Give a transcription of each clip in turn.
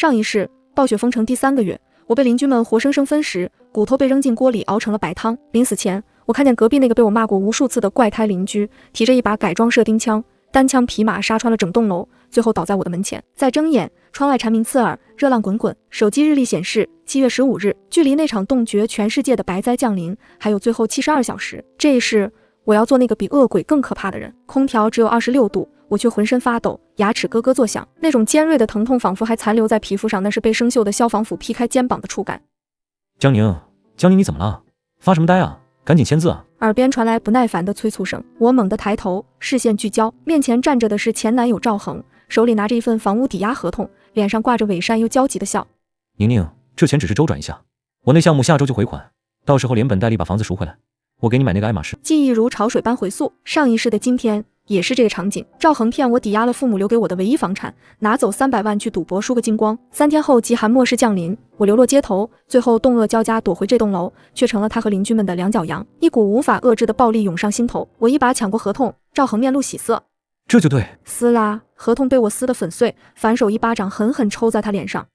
上一世暴雪封城第3个月，我被邻居们活生生分食，骨头被扔进锅里熬成了白汤。临死前，我看见隔壁那个被我骂过无数次的怪胎邻居，提着一把改装射钉枪，单枪匹马杀穿了整栋楼，最后倒在我的门前。再睁眼，窗外蝉鸣刺耳，热浪滚滚。手机日历显示7月15日，距离那场冻绝全世界的白灾降临还有最后72小时。这一世，我要做那个比恶鬼更可怕的人。空调只有26度，我却浑身发抖，牙齿咯咯作响，那种尖锐的疼痛仿佛还残留在皮肤上，那是被生锈的消防斧劈开肩膀的触感。江宁，你怎么了？发什么呆啊？赶紧签字啊！耳边传来不耐烦的催促声，我猛地抬头，视线聚焦，面前站着的是前男友赵恒，手里拿着一份房屋抵押合同，脸上挂着伪善又焦急的笑。宁，这钱只是周转一下，我那项目下周就回款，到时候连本带利把房子赎回来，我给你买那个爱马仕。记忆如潮水般回溯，上一世的今天也是这个场景。赵恒骗我抵押了父母留给我的唯一房产，拿走300万去赌博输个精光。3天后极寒末世降临，我流落街头，最后冻饿交加躲回这栋楼，却成了他和邻居们的两脚羊。一股无法遏制的暴力涌上心头，我一把抢过合同。赵恒面露喜色，这就对。撕拉，合同被我撕得粉碎，反手一巴掌狠狠抽在他脸上。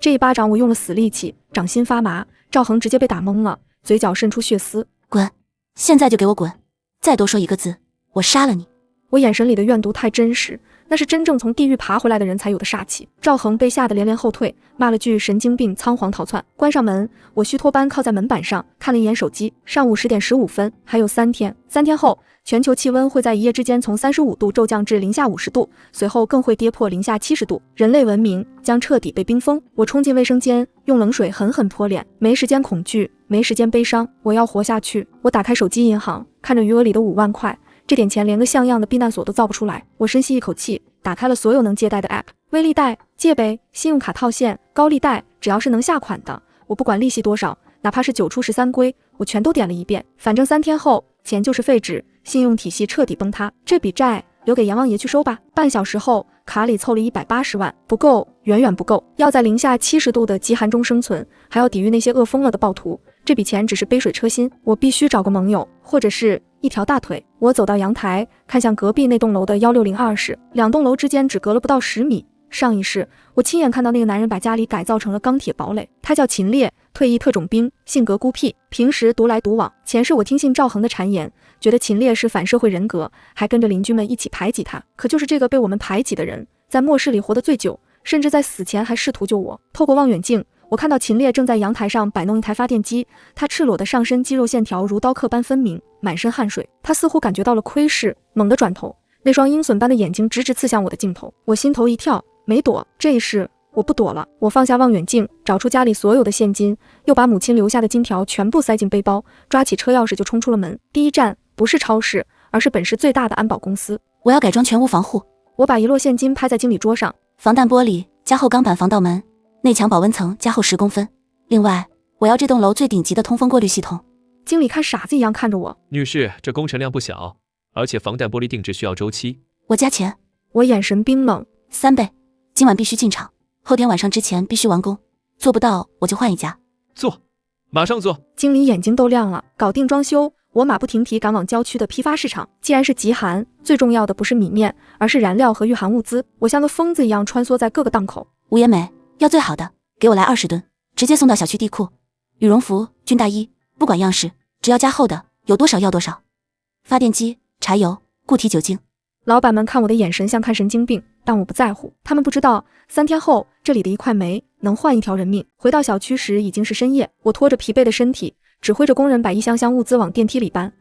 这一巴掌我用了死力气，掌心发麻。赵恒直接被打懵了，嘴角渗出血丝。滚，现在就给我滚！再多说一个字，我杀了你！我眼神里的怨毒太真实，那是真正从地狱爬回来的人才有的煞气。赵恒被吓得连连后退，骂了句神经病，仓皇逃窜。关上门，我虚脱般靠在门板上，看了一眼手机，上午10点15分，还有3天。3天后，全球气温会在一夜之间从35度骤降至零下50度，随后更会跌破零下70度，人类文明将彻底被冰封。我冲进卫生间，用冷水狠狠泼脸。没时间恐惧，没时间悲伤，我要活下去。我打开手机银行，看着余额里的5万块。这点钱连个像样的避难所都造不出来。我深吸一口气，打开了所有能借贷的 app， 微利贷、借呗、信用卡套现、高利贷，只要是能下款的，我不管利息多少，哪怕是9出13归，我全都点了一遍。反正3天后钱就是废纸，信用体系彻底崩塌，这笔债留给阎王爷去收吧。半小时后，卡里凑了180万，不够，远远不够。要在零下70度的极寒中生存，还要抵御那些饿疯了的暴徒，这笔钱只是杯水车薪。我必须找个盟友，或者是一条大腿。我走到阳台，看向隔壁那栋楼的1602室，2栋楼之间只隔了不到10米。上一世，我亲眼看到那个男人把家里改造成了钢铁堡垒。他叫秦烈，退役特种兵，性格孤僻，平时独来独往。前世我听信赵恒的谗言，觉得秦烈是反社会人格，还跟着邻居们一起排挤他。可就是这个被我们排挤的人，在末世里活得最久，甚至在死前还试图救我。透过望远镜，我看到秦烈正在阳台上摆弄一台发电机，他赤裸的上身肌肉线条如刀刻般分明，满身汗水。他似乎感觉到了窥视，猛地转头，那双鹰隼般的眼睛直直刺向我的镜头。我心头一跳，没躲。这一世我不躲了。我放下望远镜，找出家里所有的现金，又把母亲留下的金条全部塞进背包，抓起车钥匙就冲出了门。第一站不是超市，而是本市最大的安保公司。我要改装全屋防护。我把一摞现金拍在经理桌上，防弹玻璃加厚钢板防盗门，内墙保温层加厚10公分。另外，我要这栋楼最顶级的通风过滤系统。经理看傻子一样看着我。女士，这工程量不小，而且防弹玻璃定制需要周期。我加钱。我眼神冰冷。3倍，今晚必须进场，后天晚上之前必须完工，做不到我就换一家。做，马上做。经理眼睛都亮了。搞定装修，我马不停蹄赶往郊区的批发市场。既然是极寒，最重要的不是米面，而是燃料和御寒物资。我像个疯子一样穿梭在各个档口。吴妍美，要最好的，给我来20吨，直接送到小区地库。羽绒服、军大衣，不管样式，只要加厚的，有多少要多少。发电机、柴油、固体酒精。老板们看我的眼神像看神经病，但我不在乎。他们不知道，3天后，这里的一块煤能换一条人命。回到小区时已经是深夜，我拖着疲惫的身体，指挥着工人把一箱箱物资往电梯里搬。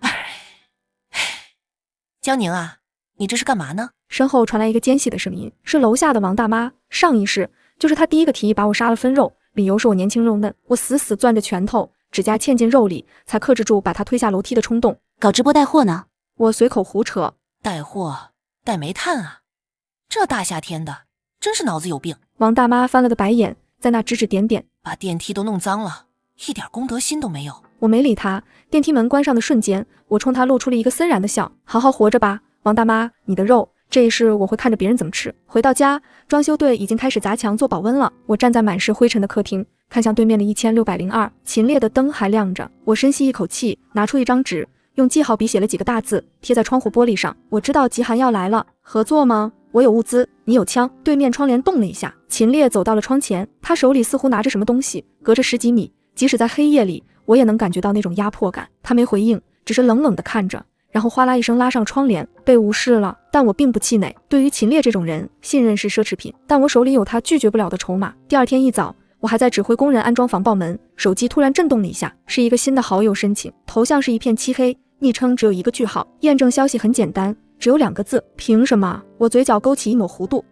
江宁啊，你这是干嘛呢？身后传来一个尖细的声音，是楼下的王大妈。上一世就是她第一个提议把我杀了分肉，理由是我年轻肉嫩。我死死攥着拳头，指甲嵌进肉里，才克制住把她推下楼梯的冲动。搞直播带货呢？我随口胡扯。带货带煤炭啊，这大夏天的真是脑子有病。王大妈翻了个白眼，在那指指点点，把电梯都弄脏了，一点公德心都没有。我没理她。电梯门关上的瞬间，我冲她露出了一个森然的笑。好好活着吧，王大妈，你的肉这一世我会看着别人怎么吃。回到家，装修队已经开始砸墙做保温了。我站在满是灰尘的客厅，看向对面的1602，秦烈的灯还亮着。我深吸一口气，拿出一张纸，用记号笔写了几个大字，贴在窗户玻璃上。我知道极寒要来了，合作吗？我有物资，你有枪。对面窗帘动了一下，秦烈走到了窗前，他手里似乎拿着什么东西，隔着10几米，即使在黑夜里，我也能感觉到那种压迫感。他没回应，只是冷冷地看着，然后哗啦一声拉上窗帘，被无视了。但我并不气馁，对于秦烈这种人，信任是奢侈品，但我手里有他拒绝不了的筹码。第二天一早，我还在指挥工人安装防爆门，手机突然震动了一下，是一个新的好友申请，头像是一片漆黑，昵称只有一个句号，验证消息很简单，只有2个字，凭什么？我嘴角勾起一抹弧度，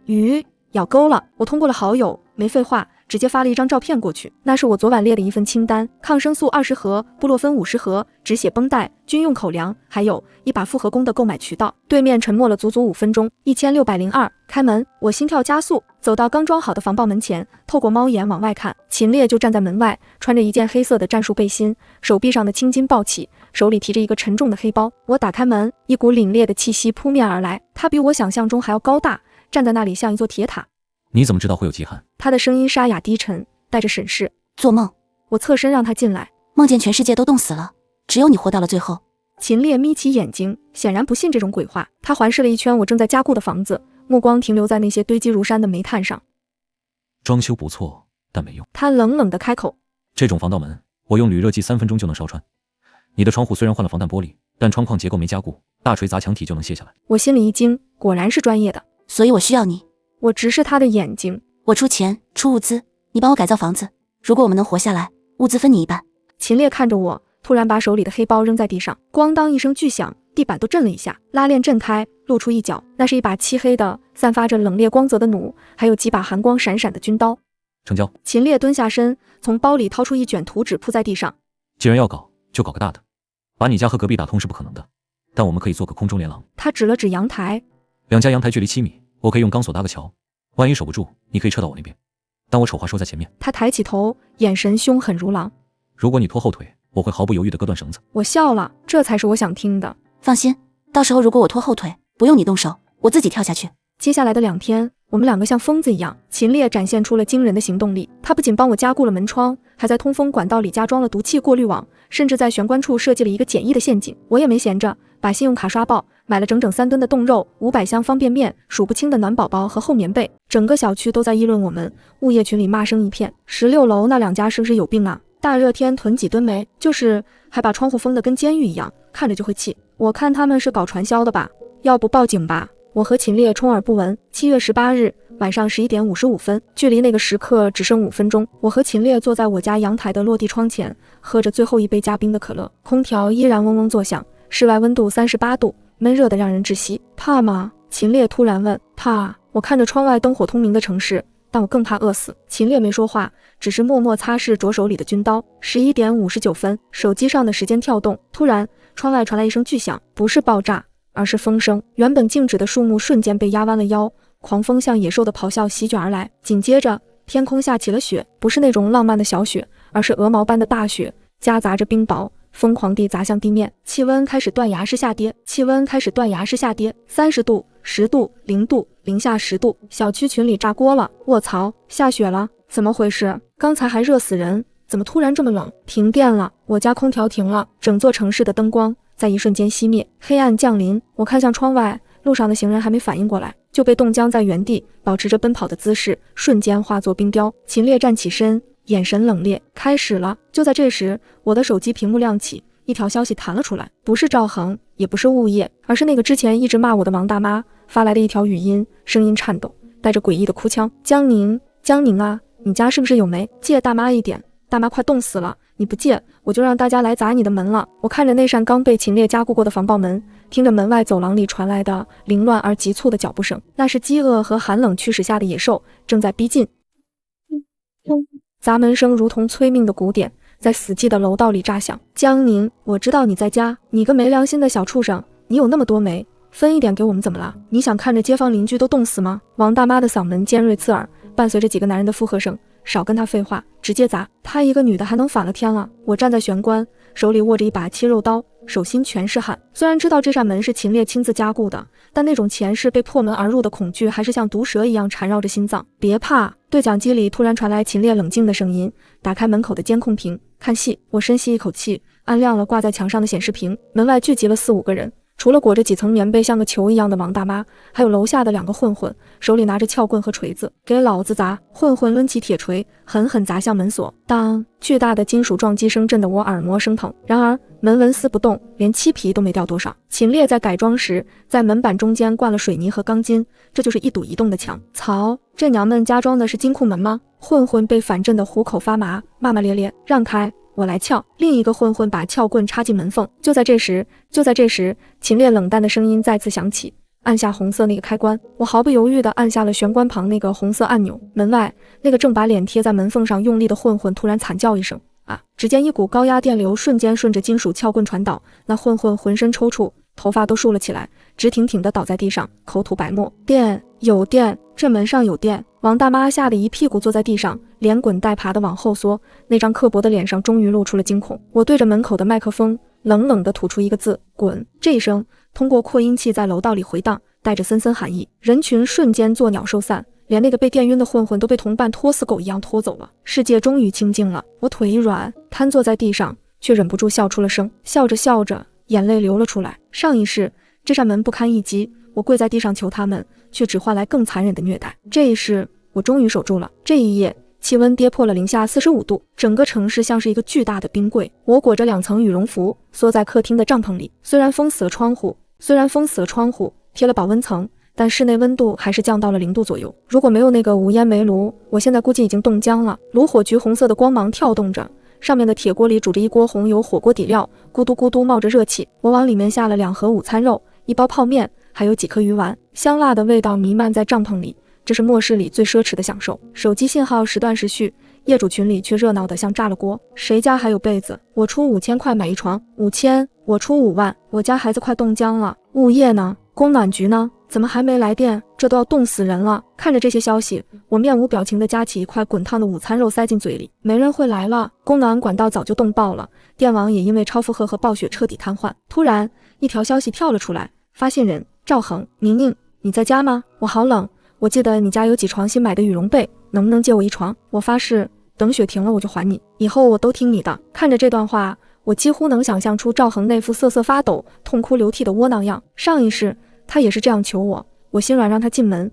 咬钩了。我通过了好友，没废话，直接发了一张照片过去，那是我昨晚列的一份清单，抗生素20盒，布洛芬50盒，止血绷带，军用口粮，还有一把复合弓的购买渠道。对面沉默了足足5分钟。1602，开门。我心跳加速，走到刚装好的防爆门前，透过猫眼往外看，秦烈就站在门外，穿着一件黑色的战术背心，手臂上的青筋暴起，手里提着一个沉重的黑包。我打开门，一股凛冽的气息扑面而来，他比我想象中还要高大，站在那里像一座铁塔。你怎么知道会有极寒？他的声音沙哑低沉，带着审视。做梦。我侧身让他进来，梦见全世界都冻死了，只有你活到了最后。秦烈眯起眼睛，显然不信这种鬼话。他环视了一圈我正在加固的房子，目光停留在那些堆积如山的煤炭上。装修不错，但没用。他冷冷地开口。这种防盗门，我用铝热剂3分钟就能烧穿。你的窗户虽然换了防弹玻璃，但窗框结构没加固，大锤砸墙体就能卸下来。我心里一惊，果然是专业的。所以我需要你。我直视他的眼睛。我出钱，出物资，你帮我改造房子。如果我们能活下来，物资分你一半。秦烈看着我，突然把手里的黑包扔在地上，咣当一声巨响，地板都震了一下，拉链震开，露出一角，那是一把漆黑的、散发着冷冽光泽的弩，还有几把寒光闪闪的军刀。成交。秦烈蹲下身，从包里掏出一卷图纸铺在地上。既然要搞，就搞个大的，把你家和隔壁打通是不可能的，但我们可以做个空中连廊。他指了指阳台，2家阳台距离7米，我可以用钢索搭个桥，万一守不住，你可以撤到我那边。但我丑话说在前面。他抬起头，眼神凶狠如狼。如果你拖后腿，我会毫不犹豫地割断绳子。我笑了，这才是我想听的。放心，到时候如果我拖后腿，不用你动手，我自己跳下去。接下来的2天，我们2个像疯子一样。秦烈展现出了惊人的行动力，他不仅帮我加固了门窗，还在通风管道里加装了毒气过滤网，甚至在玄关处设计了一个简易的陷阱。我也没闲着，把信用卡刷爆，买了整整3吨的冻肉，500箱方便面，数不清的暖宝宝和厚棉被。整个小区都在议论我们，物业群里骂声一片。16楼那2家是不是有病啊？大热天囤几吨煤，就是还把窗户封得跟监狱一样，看着就会气。我看他们是搞传销的吧，要不报警吧？我和秦烈充耳不闻。7月18日晚上11点55分，距离那个时刻只剩5分钟。我和秦烈坐在我家阳台的落地窗前，喝着最后一杯加冰的可乐，空调依然嗡嗡作响，室外温度38度，闷热得让人窒息。怕吗？秦烈突然问。怕。我看着窗外灯火通明的城市，但我更怕饿死。秦烈没说话，只是默默擦拭着手里的军刀。11点59分，手机上的时间跳动，突然窗外传来一声巨响，不是爆炸，而是风声。原本静止的树木瞬间被压弯了腰，狂风像野兽的咆哮席卷而来。紧接着天空下起了雪，不是那种浪漫的小雪，而是鹅毛般的大雪，夹杂着冰雹，疯狂地砸向地面。气温开始断崖式下跌，30度、10度、0度、零下10度，小区群里炸锅了。卧槽，下雪了，怎么回事？刚才还热死人，怎么突然这么冷？停电了，我家空调停了，整座城市的灯光在一瞬间熄灭，黑暗降临。我看向窗外，路上的行人还没反应过来，就被冻僵在原地，保持着奔跑的姿势，瞬间化作冰雕。秦烈站起身，眼神冷冽。开始了。就在这时，我的手机屏幕亮起，一条消息弹了出来，不是赵恒，也不是物业，而是那个之前一直骂我的王大妈发来的一条语音，声音颤抖，带着诡异的哭腔。江宁啊，你家是不是有煤？借大妈一点，大妈快冻死了，你不借，我就让大家来砸你的门了。我看着那扇刚被秦烈加固过的防爆门，听着门外走廊里传来的凌乱而急促的脚步声，那是饥饿和寒冷驱使下的野兽正在逼近。砸门声如同催命的鼓点，在死寂的楼道里炸响。江宁，我知道你在家，你个没良心的小畜生，你有那么多煤，分一点给我们怎么了？你想看着街坊邻居都冻死吗？王大妈的嗓门尖锐刺耳，伴随着几个男人的附和声。少跟他废话，直接砸！她一个女的还能反了天了？我站在玄关，手里握着一把切肉刀，手心全是汗。虽然知道这扇门是秦烈亲自加固的，但那种前世被破门而入的恐惧还是像毒蛇一样缠绕着心脏。别怕！对讲机里突然传来秦烈冷静的声音。打开门口的监控屏，看戏。我深吸一口气，按亮了挂在墙上的显示屏。门外聚集了4、5个人，除了裹着几层棉被像个球一样的王大妈，还有楼下的2个混混，手里拿着撬棍和锤子，给老子砸！混混抡起铁锤，狠狠砸向门锁。当巨大的金属撞击声震得我耳膜生疼。然而门纹丝不动，连漆皮都没掉多少。秦烈在改装时，在门板中间灌了水泥和钢筋，这就是一堵移动的墙。曹，这娘们加装的是金库门吗？混混被反震得虎口发麻，骂骂咧咧，让开！我来撬！另一个混混把撬棍插进门缝。就在这时，秦烈冷淡的声音再次响起，按下红色那个开关。我毫不犹豫地按下了玄关旁那个红色按钮。门外，那个正把脸贴在门缝上用力的混混突然惨叫一声，啊！只见一股高压电流瞬间顺着金属撬棍传导，那混混浑身抽搐，头发都竖了起来，直挺挺地倒在地上，口吐白沫。电，有电，这门上有电！王大妈吓得一屁股坐在地上，连滚带爬地往后缩，那张刻薄的脸上终于露出了惊恐。我对着门口的麦克风冷冷地吐出一个字：滚！这一声通过扩音器在楼道里回荡，带着森森寒意。人群瞬间作鸟兽散，连那个被电晕的混混都被同伴拖死狗一样拖走了。世界终于清静了。我腿一软，瘫坐在地上，却忍不住笑出了声。笑着笑着，眼泪流了出来。上一世，这扇门不堪一击，我跪在地上求他们，却只换来更残忍的虐待。这一世，我终于守住了。这一夜，气温跌破了-45度，整个城市像是一个巨大的冰柜。我裹着2层羽绒服，缩在客厅的帐篷里。虽然封死了窗户，贴了保温层，但室内温度还是降到了0度左右。如果没有那个无烟煤炉，我现在估计已经冻僵了。炉火橘红色的光芒跳动着，上面的铁锅里煮着一锅红油火锅底料，咕嘟咕嘟冒着热气。我往里面下了2盒午餐肉，1包泡面，还有几颗鱼丸，香辣的味道弥漫在帐篷里。这是末世里最奢侈的享受。手机信号时断时续，业主群里却热闹得像炸了锅。谁家还有被子？我出5000块买一床，5000，我出5万。我家孩子快冻僵了。物业呢？供暖局呢？怎么还没来电？这都要冻死人了。看着这些消息，我面无表情地夹起一块滚烫的午餐肉塞进嘴里。没人会来了，供暖管道早就冻爆了，电网也因为超负荷和暴雪彻底瘫痪。突然，一条消息跳了出来，发信人赵恒，宁宁，你在家吗？我好冷。我记得你家有几床新买的羽绒被，能不能借我1床？我发誓，等雪停了我就还你，以后我都听你的。看着这段话，我几乎能想象出赵恒那副瑟瑟发抖、痛哭流涕的窝囊样。上一世他也是这样求我，我心软让他进门，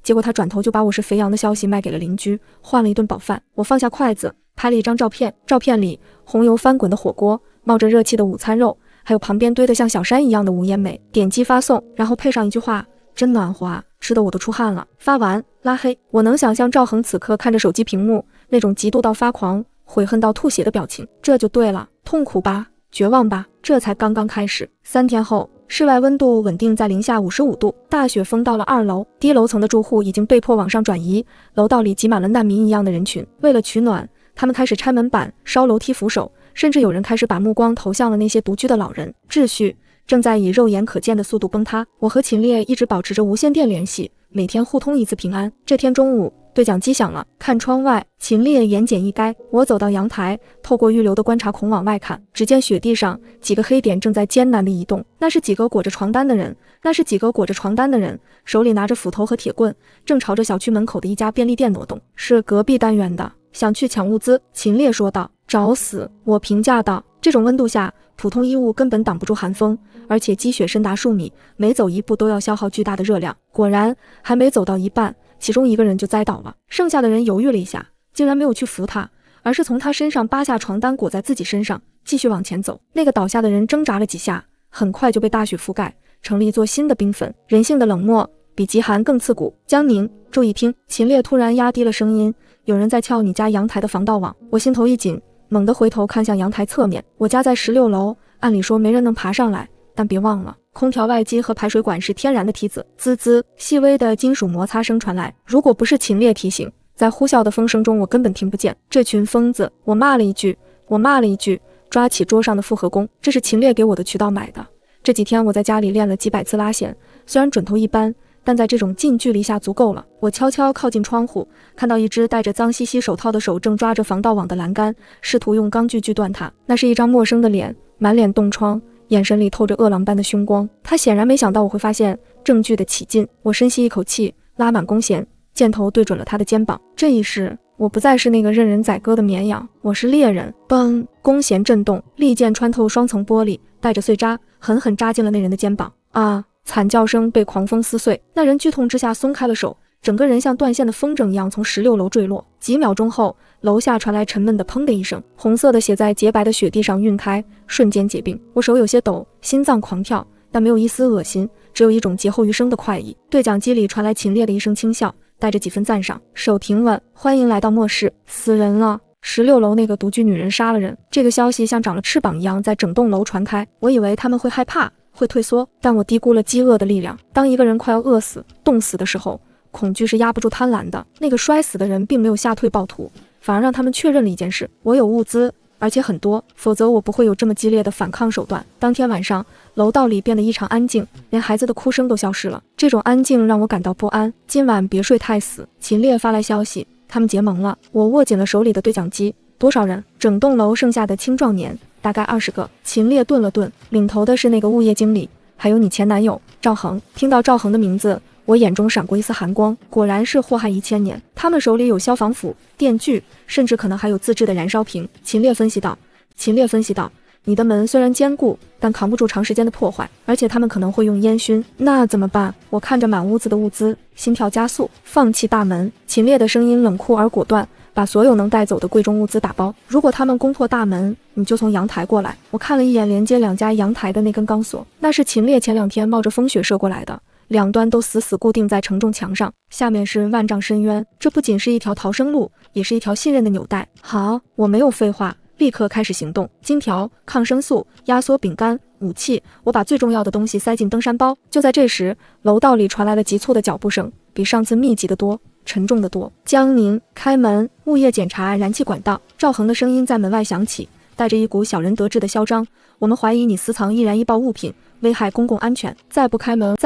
结果他转头就把我是肥羊的消息卖给了邻居，换了一顿饱饭。我放下筷子，拍了一张照片，照片里红油翻滚的火锅，冒着热气的午餐肉，还有旁边堆得像小山一样的无烟煤。点击发送，然后配上一句话：真暖和啊，吃得我都出汗了。发完拉黑。我能想象赵恒此刻看着手机屏幕那种嫉妒到发狂、悔恨到吐血的表情。这就对了，痛苦吧，绝望吧，这才刚刚开始。3天后，室外温度稳定在-55度，大雪封到了2楼，低楼层的住户已经被迫往上转移，楼道里挤满了难民一样的人群。为了取暖，他们开始拆门板、烧楼梯扶手，甚至有人开始把目光投向了那些独居的老人。秩序正在以肉眼可见的速度崩塌。我和秦烈一直保持着无线电联系，每天互通一次平安。这天中午，对讲机响了，看窗外，秦烈言简意赅。我走到阳台，透过预留的观察孔往外看，只见雪地上几个黑点正在艰难地移动，那是几个裹着床单的人，手里拿着斧头和铁棍，正朝着小区门口的一家便利店挪动。是隔壁单元的，想去抢物资。秦烈说道。找死，我评价道。这种温度下，普通衣物根本挡不住寒风，而且积雪深达数米，每走一步都要消耗巨大的热量。果然，还没走到一半，其中一个人就栽倒了，剩下的人犹豫了一下，竟然没有去扶他，而是从他身上扒下床单裹在自己身上，继续往前走。那个倒下的人挣扎了几下，很快就被大雪覆盖，成了一座新的冰粉。人性的冷漠比极寒更刺骨。江宁，注意听！秦烈突然压低了声音，有人在撬你家阳台的防盗网。我心头一紧，猛地回头看向阳台侧面。我家在16楼，按理说没人能爬上来，但别忘了，空调外机和排水管是天然的梯子。滋滋，细微的金属摩擦声传来。如果不是秦烈提醒，在呼啸的风声中我根本听不见。这群疯子！我骂了一句，抓起桌上的复合弓。这是秦烈给我的渠道买的。这几天我在家里练了几百次拉弦，虽然准头一般，但在这种近距离下足够了。我悄悄靠近窗户，看到一只戴着脏兮兮手套的手正抓着防盗网的栏杆，试图用钢锯锯断它。那是一张陌生的脸，满脸冻疮，眼神里透着饿狼般的凶光。他显然没想到我会发现证据的起劲。我深吸一口气，拉满弓弦，箭头对准了他的肩膀。这一世，我不再是那个任人宰割的绵羊，我是猎人。嘣！弓弦震动，利剑穿透双层玻璃，带着碎渣，狠狠扎进了那人的肩膀。啊！惨叫声被狂风撕碎，那人剧痛之下松开了手，整个人像断线的风筝一样从16楼坠落。几秒钟后，楼下传来沉闷的砰的一声，红色的血在洁白的雪地上晕开，瞬间结冰。我手有些抖，心脏狂跳，但没有一丝恶心，只有一种劫后余生的快意。对讲机里传来秦烈的一声轻笑，带着几分赞赏。手停稳，欢迎来到末世，死人了。16楼那个独居女人杀了人，这个消息像长了翅膀一样在整栋楼传开。我以为他们会害怕，会退缩，但我低估了饥饿的力量。当一个人快要饿死、冻死的时候，恐惧是压不住贪婪的。那个摔死的人并没有吓退暴徒，反而让他们确认了一件事：我有物资，而且很多，否则我不会有这么激烈的反抗手段。当天晚上，楼道里变得异常安静，连孩子的哭声都消失了。这种安静让我感到不安。今晚别睡太死。秦烈发来消息，他们结盟了。我握紧了手里的对讲机。多少人？整栋楼剩下的青壮年大概20个。秦烈顿了顿，领头的是那个物业经理，还有你前男友赵恒。听到赵恒的名字，我眼中闪过一丝寒光，果然是祸害1000年。他们手里有消防斧、电锯，甚至可能还有自制的燃烧瓶。秦烈分析道，你的门虽然坚固，但扛不住长时间的破坏，而且他们可能会用烟熏，那怎么办？我看着满屋子的物资，心跳加速。放弃大门。秦烈的声音冷酷而果断，把所有能带走的贵重物资打包。如果他们攻破大门，你就从阳台过来。我看了一眼连接2家阳台的那根钢索，那是秦烈前2天冒着风雪射过来的，两端都死死固定在承重墙上，下面是万丈深渊。这不仅是一条逃生路，也是一条信任的纽带。好，我没有废话，立刻开始行动。金条、抗生素、压缩饼干、武器，我把最重要的东西塞进登山包。就在这时，楼道里传来了急促的脚步声，比上次密集得多，沉重得多。江宁，开门！物业检查燃气管道。赵恒的声音在门外响起，带着一股小人得志的嚣张。我们怀疑你私藏易燃易爆物品，危害公共安全。再不开门，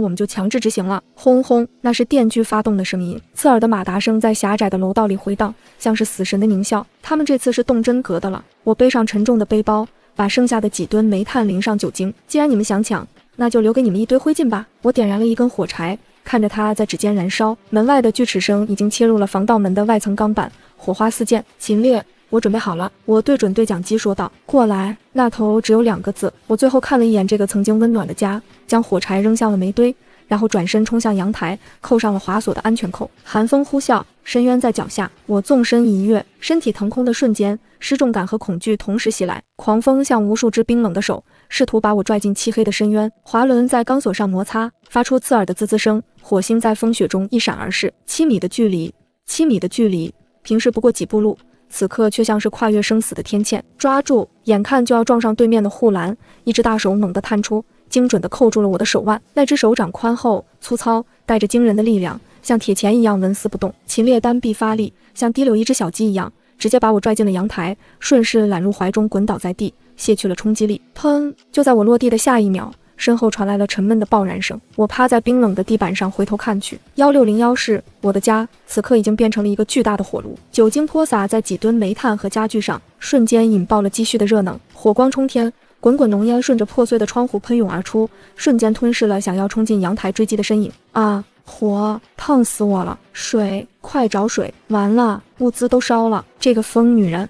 我们就强制执行了。轰轰，那是电锯发动的声音，刺耳的马达声在狭窄的楼道里回荡，像是死神的狞笑。他们这次是动真格的了。我背上沉重的背包，把剩下的几吨煤炭淋上酒精。既然你们想抢，那就留给你们一堆灰烬吧。我点燃了一根火柴，看着它在指尖燃烧。门外的锯齿声已经切入了防盗门的外层钢板，火花四溅。秦烈，我准备好了。我对准对讲机说道。过来。那头只有2个字。我最后看了一眼这个曾经温暖的家，将火柴扔向了煤堆，然后转身冲向阳台，扣上了滑锁的安全扣。寒风呼啸，深渊在脚下，我纵身一跃，身体腾空的瞬间，失重感和恐惧同时袭来。狂风像无数只冰冷的手，试图把我拽进漆黑的深渊。滑轮在钢索上摩擦，发出刺耳的滋滋声。火星在风雪中一闪而逝。7米的距离，平时不过几步路，此刻却像是跨越生死的天堑。抓住！眼看就要撞上对面的护栏，一只大手猛地探出，精准地扣住了我的手腕。那只手掌宽厚粗糙，带着惊人的力量，像铁钳一样纹丝不动。秦烈单臂发力，像提溜一只小鸡一样，直接把我拽进了阳台，顺势揽入怀中，滚倒在地，卸去了冲击力。砰！就在我落地的下一秒，身后传来了沉闷的爆燃声。我趴在冰冷的地板上回头看去，1601室，我的家，此刻已经变成了一个巨大的火炉。酒精泼洒在几吨煤炭和家具上，瞬间引爆了积蓄的热能，火光冲天，滚滚浓烟顺着破碎的窗户喷涌而出，瞬间吞噬了想要冲进阳台追击的身影。啊！火，烫死我了！水，快找水！完了，物资都烧了！这个疯女人！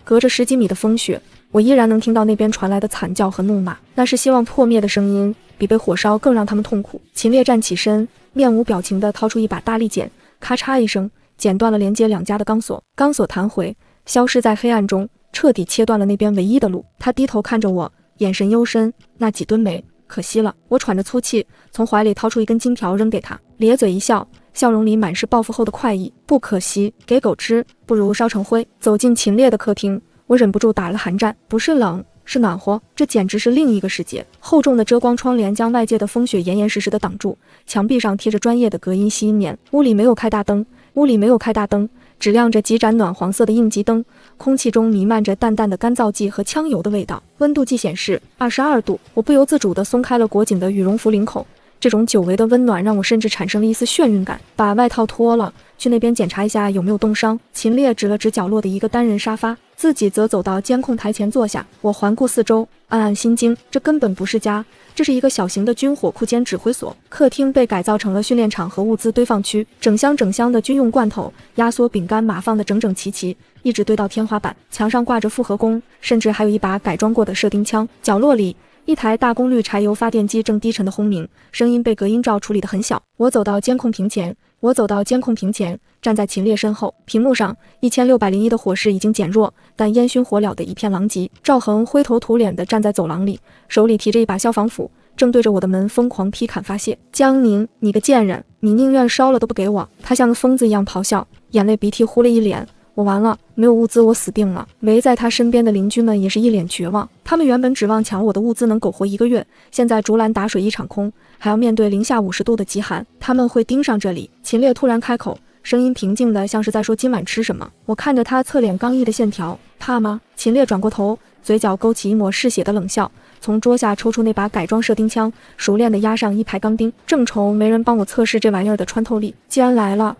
隔着10几米的风雪，我依然能听到那边传来的惨叫和怒骂，那是希望破灭的声音，比被火烧更让他们痛苦。秦烈站起身，面无表情地掏出一把大力剪，咔嚓一声，剪断了连接2家的钢索，钢索弹回，消失在黑暗中，彻底切断了那边唯一的路。他低头看着我，眼神幽深。那几吨煤，可惜了。我喘着粗气，从怀里掏出一根金条扔给他，咧嘴一笑，笑容里满是报复后的快意。不可惜，给狗吃，不如烧成灰。走进秦烈的客厅，我忍不住打了寒战，不是冷，是暖和，这简直是另一个世界。厚重的遮光窗帘将外界的风雪严严实实地挡住，墙壁上贴着专业的隔音吸音棉。屋里没有开大灯，只亮着几盏暖黄色的应急灯，空气中弥漫着淡淡的干燥剂和枪油的味道。温度计显示22度，我不由自主地松开了裹紧的羽绒服领口。这种久违的温暖让我甚至产生了一丝眩晕感。把外套脱了，去那边检查一下有没有冻伤。秦烈指了指角落的一个单人沙发，自己则走到监控台前坐下。我环顾四周，暗暗心惊，这根本不是家，这是一个小型的军火库兼指挥所。客厅被改造成了训练场和物资堆放区，整箱的军用罐头、压缩饼干码放得整整齐齐，一直堆到天花板。墙上挂着复合弓，甚至还有一把改装过的射钉枪。角落里一台大功率柴油发电机正低沉的轰鸣，声音被隔音罩处理得很小。我走到监控屏前，站在秦烈身后。屏幕上1601的火势已经减弱，但烟熏火燎的一片狼藉。赵恒灰头土脸地站在走廊里，手里提着一把消防斧，正对着我的门疯狂劈砍发泄。江宁，你个贱人，你宁愿烧了都不给我！他像个疯子一样咆哮，眼泪鼻涕呼了一脸。我完了，没有物资，我死定了。围在他身边的邻居们也是一脸绝望，他们原本指望抢我的物资能苟活1个月，现在竹篮打水一场空，还要面对零下50度的极寒，他们会盯上这里。秦烈突然开口，声音平静的像是在说今晚吃什么。我看着他侧脸刚毅的线条，怕吗？秦烈转过头，嘴角勾起一抹嗜血的冷笑，从桌下抽出那把改装射钉枪，熟练地压上一排钢钉。正愁没人帮我测试这玩意儿的穿透力，既然来了，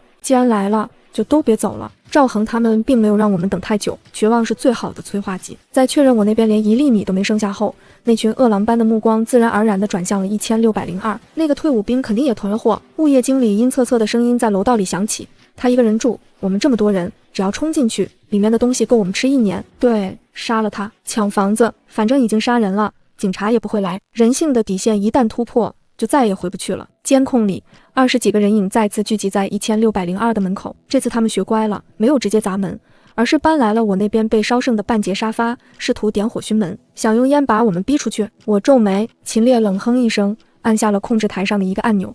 就都别走了。赵恒他们并没有让我们等太久，绝望是最好的催化剂。在确认我那边连1厘米都没剩下后，那群饿狼般的目光自然而然地转向了1602。那个退伍兵肯定也囤了货。物业经理阴恻恻的声音在楼道里响起，他一个人住，我们这么多人，只要冲进去，里面的东西够我们吃1年。对，杀了他，抢房子，反正已经杀人了，警察也不会来。人性的底线一旦突破，就再也回不去了。监控里20几个人影再次聚集在1602的门口，这次他们学乖了，没有直接砸门，而是搬来了我那边被烧剩的半截沙发，试图点火熏门，想用烟把我们逼出去。我皱眉，秦烈冷哼一声，按下了控制台上的一个按钮。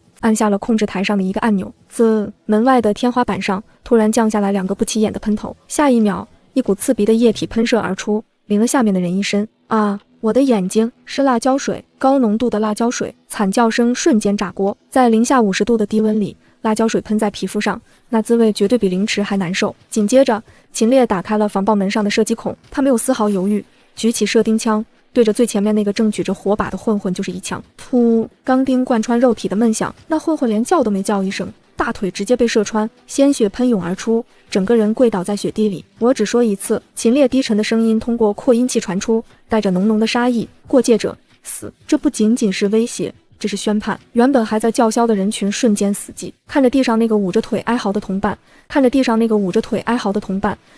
门外的天花板上突然降下来2个不起眼的喷头，下一秒，一股刺鼻的液体喷射而出，淋了下面的人一身。啊！我的眼睛是辣椒水，高浓度的辣椒水，惨叫声瞬间炸锅。在零下50度的低温里，辣椒水喷在皮肤上，那滋味绝对比凌迟还难受。紧接着，秦烈打开了防爆门上的射击孔，他没有丝毫犹豫，举起射钉枪，对着最前面那个正举着火把的混混就是一枪。噗！钢钉贯穿肉体的闷响，那混混连叫都没叫一声，大腿直接被射穿，鲜血喷涌而出，整个人跪倒在雪地里。我只说一次。秦烈低沉的声音通过扩音器传出，带着浓浓的杀意。过界者死。这不仅仅是威胁，这是宣判。原本还在叫嚣的人群瞬间死寂，看着地上那个捂着腿哀嚎的同伴，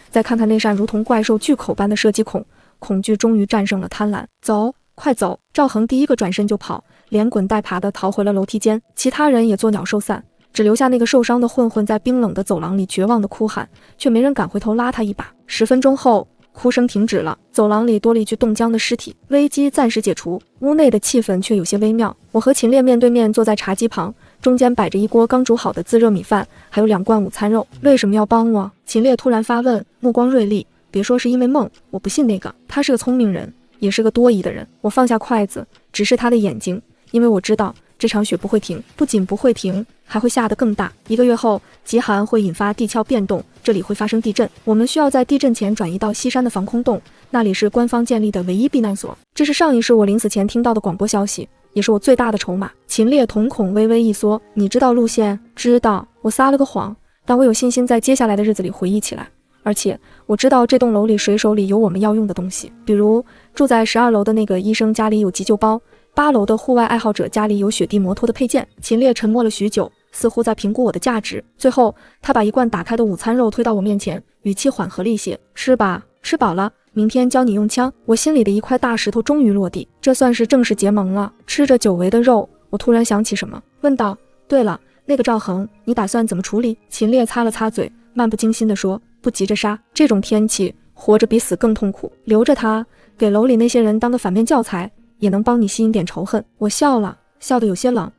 再看看那扇如同怪兽巨口般的射击孔，恐惧终于战胜了贪婪。走，快走！赵恒第一个转身就跑，连滚带爬地逃回了楼梯间，其他人也作鸟兽散，只留下那个受伤的混混在冰冷的走廊里绝望地哭喊，却没人敢回头拉他一把。10分钟后，哭声停止了，走廊里多了一具冻僵的尸体。危机暂时解除，屋内的气氛却有些微妙。我和秦烈面对面坐在茶几旁，中间摆着一锅刚煮好的自热米饭，还有2罐午餐肉。为什么要帮我？秦烈突然发问，目光锐利。别说是因为梦，我不信那个。他是个聪明人，也是个多疑的人。我放下筷子，直视他的眼睛，因为我知道这场雪不会停，不仅不会停，还会下得更大。1个月后，极寒会引发地壳变动，这里会发生地震。我们需要在地震前转移到西山的防空洞，那里是官方建立的唯一避难所。这是上一世我临死前听到的广播消息，也是我最大的筹码。秦烈瞳孔微微一缩，你知道路线？知道。我撒了个谎，但我有信心在接下来的日子里回忆起来。而且我知道这栋楼里水手里有我们要用的东西，比如住在12楼的那个医生家里有急救包，8楼的户外爱好者家里有雪地摩托的配件。秦烈沉默了许久，似乎在评估我的价值。最后他把1罐打开的午餐肉推到我面前，语气缓和了一些，吃吧，吃饱了明天教你用枪。我心里的一块大石头终于落地，这算是正式结盟了。吃着久违的肉，我突然想起什么，问道，对了，那个赵恒你打算怎么处理？秦烈擦了擦嘴，漫不经心地说，不急着杀，这种天气活着比死更痛苦，留着他给楼里那些人当个反面教材，也能帮你吸引点仇恨。我笑了，笑得有些冷。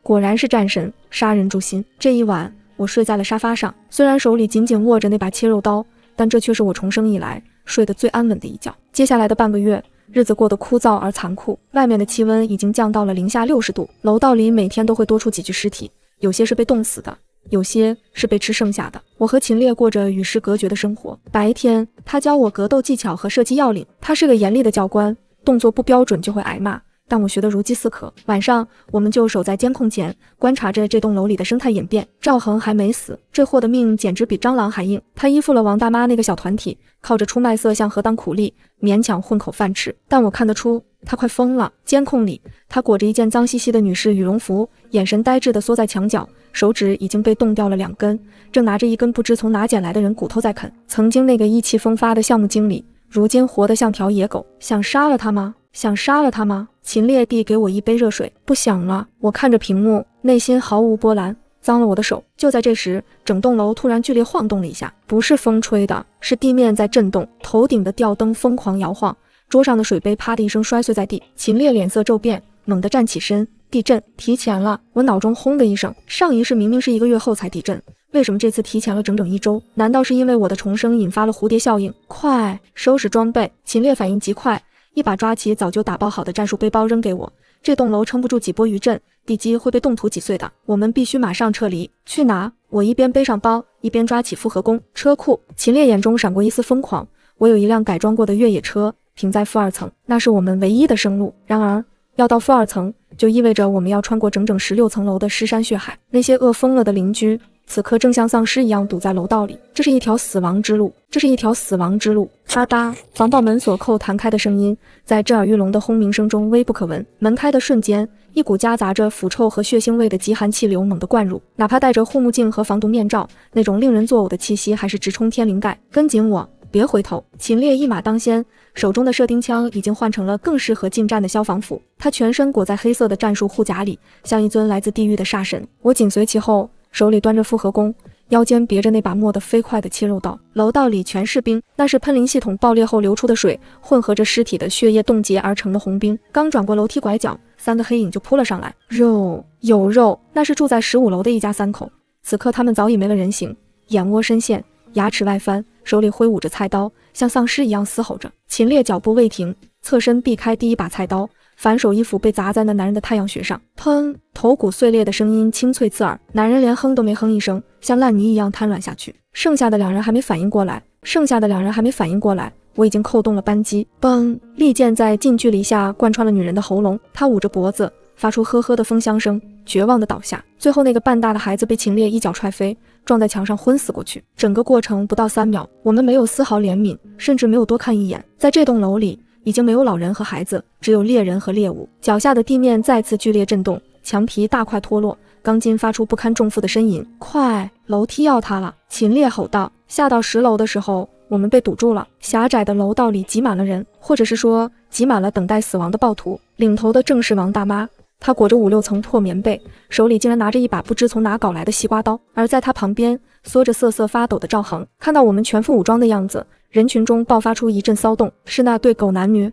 果然是战神，杀人诛心。这一晚我睡在了沙发上，虽然手里紧紧握着那把切肉刀，但这却是我重生以来睡得最安稳的一觉。接下来的半个月，日子过得枯燥而残酷，外面的气温已经降到了零下60度，楼道里每天都会多出几具尸体，有些是被冻死的，有些是被吃剩下的。我和秦烈过着与世隔绝的生活。白天他教我格斗技巧和射击要领，他是个严厉的教官，动作不标准就会挨骂，但我学得如饥似渴。晚上我们就守在监控前，观察着这栋楼里的生态演变。赵恒还没死，这货的命简直比蟑螂还硬。他依附了王大妈那个小团体，靠着出卖色相和当苦力勉强混口饭吃，但我看得出他快疯了。监控里他裹着一件脏兮兮的女士羽绒服，眼神呆滞地缩在墙角，手指已经被冻掉了2根，正拿着一根不知从哪捡来的人骨头在啃。曾经那个意气风发的项目经理，如今活得像条野狗。想杀了他吗？想杀了他吗？秦烈递给我一杯热水。不想了。我看着屏幕，内心毫无波澜。脏了我的手。就在这时，整栋楼突然剧烈晃动了一下，不是风吹的，是地面在震动，头顶的吊灯疯狂摇晃，桌上的水杯啪的一声摔碎在地。秦烈脸色骤变，猛地站起身。地震提前了。我脑中轰的一声，上一世明明是1个月后才地震，为什么这次提前了整整1周？难道是因为我的重生引发了蝴蝶效应？快收拾装备！秦烈反应极快，一把抓起早就打包好的战术背包扔给我。这栋楼撑不住几波余震，地基会被冻土挤碎的，我们必须马上撤离。去哪？我一边背上包，一边抓起复合弓。车库。秦烈眼中闪过一丝疯狂。我有一辆改装过的越野车，停在负2层，那是我们唯一的生路。然而要到负2层，就意味着我们要穿过整整16层楼的尸山血海。那些饿疯了的邻居此刻正像丧尸一样堵在楼道里，这是一条死亡之路，这是一条死亡之路。啪嗒，防盗门锁扣弹开的声音在震耳欲聋的轰鸣声中微不可闻。门开的瞬间，一股夹杂着腐臭和血腥味的极寒气流猛地灌入，哪怕戴着护目镜和防毒面罩，那种令人作呕的气息还是直冲天灵盖。跟紧我，别回头！秦烈一马当先，手中的射钉枪已经换成了更适合近战的消防服。他全身裹在黑色的战术护甲里，像一尊来自地狱的煞神。我紧随其后，手里端着复合弓，腰间别着那把磨得飞快的切肉刀。楼道里全是冰，那是喷淋系统爆裂后流出的水，混合着尸体的血液冻结而成的红冰。刚转过楼梯拐角，3个黑影就扑了上来。肉，有肉，那是住在15楼的一家3口。此刻他们早已没了人形，眼窝深陷，牙齿外翻，手里挥舞着菜刀，像丧尸一样嘶吼着。秦烈脚步未停，侧身避开第一把菜刀，反手一斧被砸在那男人的太阳穴上。砰！头骨碎裂的声音清脆刺耳，男人连哼都没哼一声，像烂泥一样瘫软下去。剩下的2人还没反应过来，我已经扣动了扳机。嘣！利剑在近距离下贯穿了女人的喉咙，她捂着脖子，发出呵呵的风箱声，绝望地倒下。最后那个半大的孩子被秦烈一脚踹飞，撞在墙上昏死过去。整个过程不到3秒，我们没有丝毫怜悯，甚至没有多看一眼。在这栋楼里，已经没有老人和孩子，只有猎人和猎物。脚下的地面再次剧烈震动，墙皮大块脱落，钢筋发出不堪重负的呻吟。快，楼梯要塌了！秦烈吼道。下到10楼的时候，我们被堵住了。狭窄的楼道里挤满了人，或者是说挤满了等待死亡的暴徒。领头的正是王大妈，她裹着5、6层破棉被，手里竟然拿着一把不知从哪搞来的西瓜刀。而在她旁边缩着瑟瑟发抖的赵恒，看到我们全副武装的样子，人群中爆发出一阵骚动。是那对狗男女！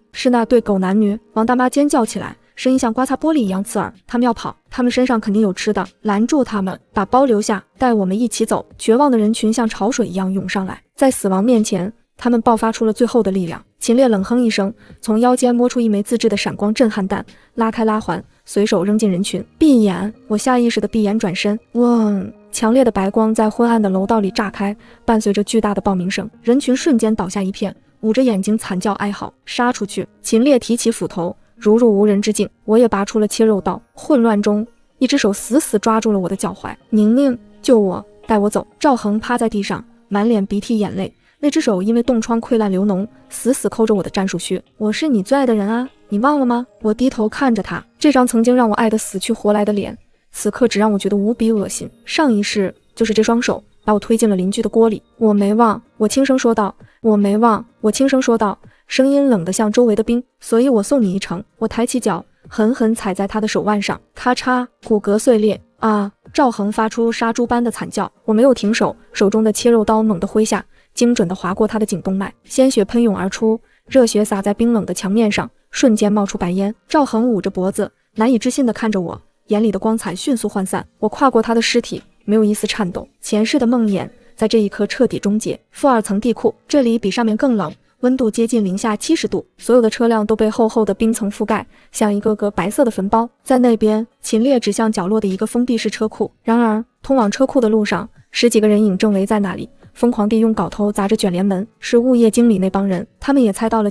王大妈尖叫起来，声音像刮擦玻璃一样刺耳。他们要跑，他们身上肯定有吃的，拦住他们，把包留下，带我们一起走。绝望的人群像潮水一样涌上来，在死亡面前，他们爆发出了最后的力量。秦烈冷哼一声，从腰间摸出一枚自制的闪光震撼弹，拉开拉环，随手扔进人群。闭眼！我下意识的闭眼转身。嗡！强烈的白光在昏暗的楼道里炸开，伴随着巨大的爆鸣声，人群瞬间倒下一片，捂着眼睛惨叫哀嚎。杀出去！秦烈提起斧头，如入无人之境。我也拔出了切肉刀。混乱中，一只手死死抓住了我的脚踝。宁宁，救我，带我走！赵恒趴在地上，满脸鼻涕眼泪，那只手因为冻疮溃烂流脓，死死抠着我的战术靴。我是你最爱的人啊，你忘了吗？我低头看着他，这张曾经让我爱得死去活来的脸，此刻只让我觉得无比恶心。上一世就是这双手把我推进了邻居的锅里。我没忘，我轻声说道。我没忘，我轻声说道，声音冷得像周围的冰。所以我送你一程。我抬起脚，狠狠踩在他的手腕上，咔嚓，骨骼碎裂。啊！赵恒发出杀猪般的惨叫。我没有停手，手中的切肉刀猛地挥下，精准地划过他的颈动脉，鲜血喷涌而出，热血洒在冰冷的墙面上，瞬间冒出白烟。赵恒捂着脖子，难以置信地看着我，眼里的光彩迅速涣散。我跨过他的尸体，没有一丝颤抖。前世的梦魇在这一刻彻底终结。负2层地库，这里比上面更冷，温度接近零下70度，所有的车辆都被厚厚的冰层覆盖，像一个个白色的坟包。在那边，秦烈指向角落的一个封闭式车库。然而，通往车库的路上，10几个人影正围在那里，疯狂地用镐头砸着卷帘门。是物业经理那帮人，他们也猜到了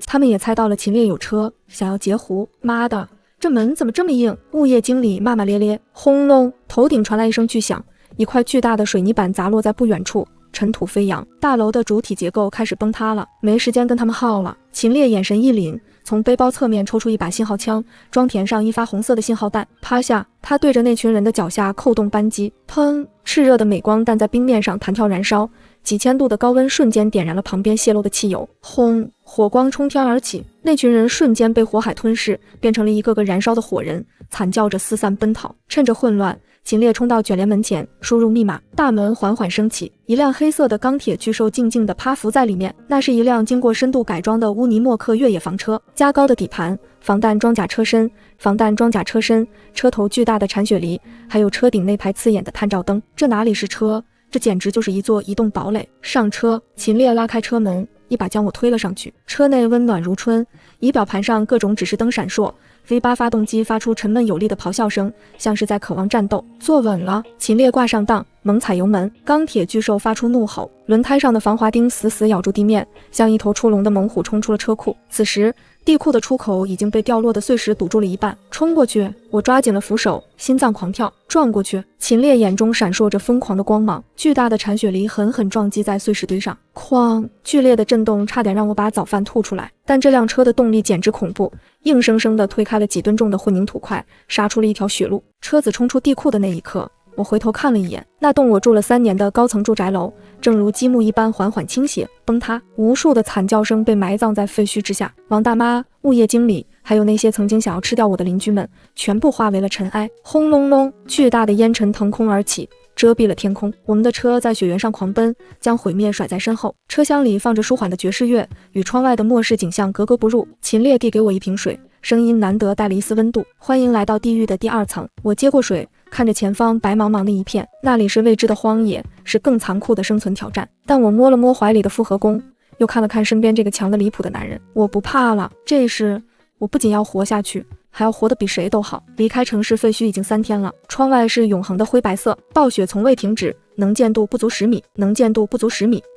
秦烈有车，想要截胡。妈的，这门怎么这么硬？物业经理骂骂咧咧。轰隆，头顶传来一声巨响，一块巨大的水泥板砸落在不远处，尘土飞扬，大楼的主体结构开始崩塌了。没时间跟他们耗了。秦烈眼神一凛，从背包侧面抽出一把信号枪，装填上一发红色的信号弹。趴下，他对着那群人的脚下扣动扳机，砰！炽热的镁光弹在冰面上弹跳燃烧，几千度的高温瞬间点燃了旁边泄漏的汽油。轰！火光冲天而起，那群人瞬间被火海吞噬，变成了一个个燃烧的火人，惨叫着四散奔逃。趁着混乱，秦烈冲到卷帘门前，输入密码，大门缓缓升起，一辆黑色的钢铁巨兽静静地趴伏在里面。那是一辆经过深度改装的乌尼莫克越野房车，加高的底盘，防弹装甲车身，车头巨大的铲雪梨，还有车顶那排刺眼的探照灯。这哪里是车，这简直就是一座移动堡垒。上车，秦烈拉开车门，一把将我推了上去。车内温暖如春，仪表盘上各种指示灯闪烁。V8 发动机发出沉闷有力的咆哮声，像是在渴望战斗。坐稳了，秦烈挂上档，猛踩油门。钢铁巨兽发出怒吼，轮胎上的防滑钉死死咬住地面，像一头出笼的猛虎冲出了车库。此时地库的出口已经被掉落的碎石堵住了一半。冲过去，我抓紧了扶手，心脏狂跳。撞过去，秦烈眼中闪烁着疯狂的光芒，巨大的铲雪梨狠狠撞击在碎石堆上，哐！剧烈的震动差点让我把早饭吐出来。但这辆车的动力简直恐怖，硬生生地推开了几吨重的混凝土块，杀出了一条血路。车子冲出地库的那一刻，我回头看了一眼，那栋我住了3年的高层住宅楼，正如积木一般缓缓倾斜崩塌，无数的惨叫声被埋葬在废墟之下。王大妈、物业经理，还有那些曾经想要吃掉我的邻居们，全部化为了尘埃。轰隆隆，巨大的烟尘腾空而起，遮蔽了天空。我们的车在雪原上狂奔，将毁灭甩在身后。车厢里放着舒缓的爵士乐，与窗外的末世景象格格不入。秦烈递给我一瓶水，声音难得带了一丝温度。欢迎来到地狱的第2层。我接过水，看着前方白茫茫的一片，那里是未知的荒野，是更残酷的生存挑战。但我摸了摸怀里的复合弓，又看了看身边这个强得离谱的男人，我不怕了。这时我不仅要活下去，还要活得比谁都好。离开城市废墟已经3天了，窗外是永恒的灰白色，暴雪从未停止，能见度不足10米，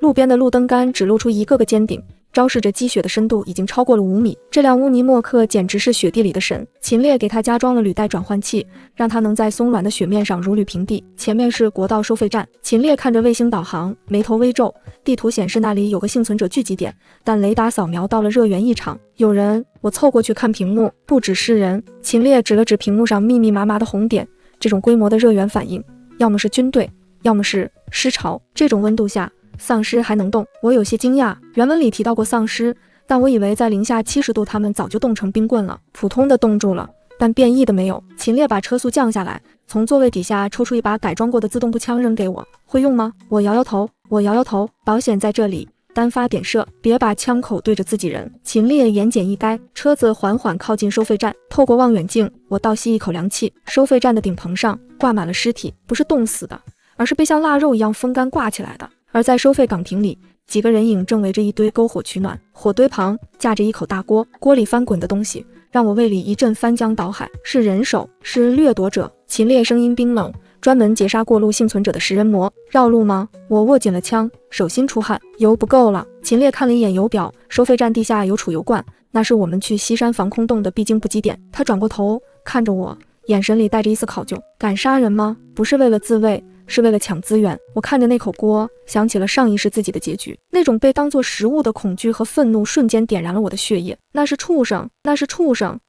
路边的路灯杆只露出一个个尖顶，昭示着积雪的深度已经超过了5米。这辆乌尼莫克简直是雪地里的神。秦烈给他加装了履带转换器，让他能在松软的雪面上如履平地。前面是国道收费站，秦烈看着卫星导航，眉头微皱。地图显示那里有个幸存者聚集点，但雷达扫描到了热源异常，有人。我凑过去看屏幕，不只是人。秦烈指了指屏幕上密密麻麻的红点，这种规模的热源反应，要么是军队，要么是尸潮。这种温度下，丧尸还能动。我有些惊讶，原文里提到过丧尸，但我以为在零下70度他们早就冻成冰棍了。普通的冻住了，但变异的没有。秦烈把车速降下来，从座位底下抽出一把改装过的自动步枪扔给我，会用吗？我摇摇头，保险在这里，单发点射，别把枪口对着自己人。秦烈言简意赅。车子缓缓靠近收费站，透过望远镜，我倒吸一口凉气。收费站的顶棚上挂满了尸体，不是冻死的，而是被像腊肉一样风干挂起来的。而在收费岗亭里，几个人影正围着一堆篝火取暖，火堆旁架着一口大锅，锅里翻滚的东西让我胃里一阵翻江倒海。是人手，是掠夺者。秦烈声音冰冷，专门截杀过路幸存者的食人魔。绕路吗？我握紧了枪，手心出汗，油不够了。秦烈看了一眼油表，收费站地下有储油罐，那是我们去西山防空洞的必经补给点。他转过头看着我，眼神里带着一丝考究。敢杀人吗？不是为了自卫，是为了抢资源。我看着那口锅，想起了上一世自己的结局，那种被当作食物的恐惧和愤怒瞬间点燃了我的血液。那是畜生，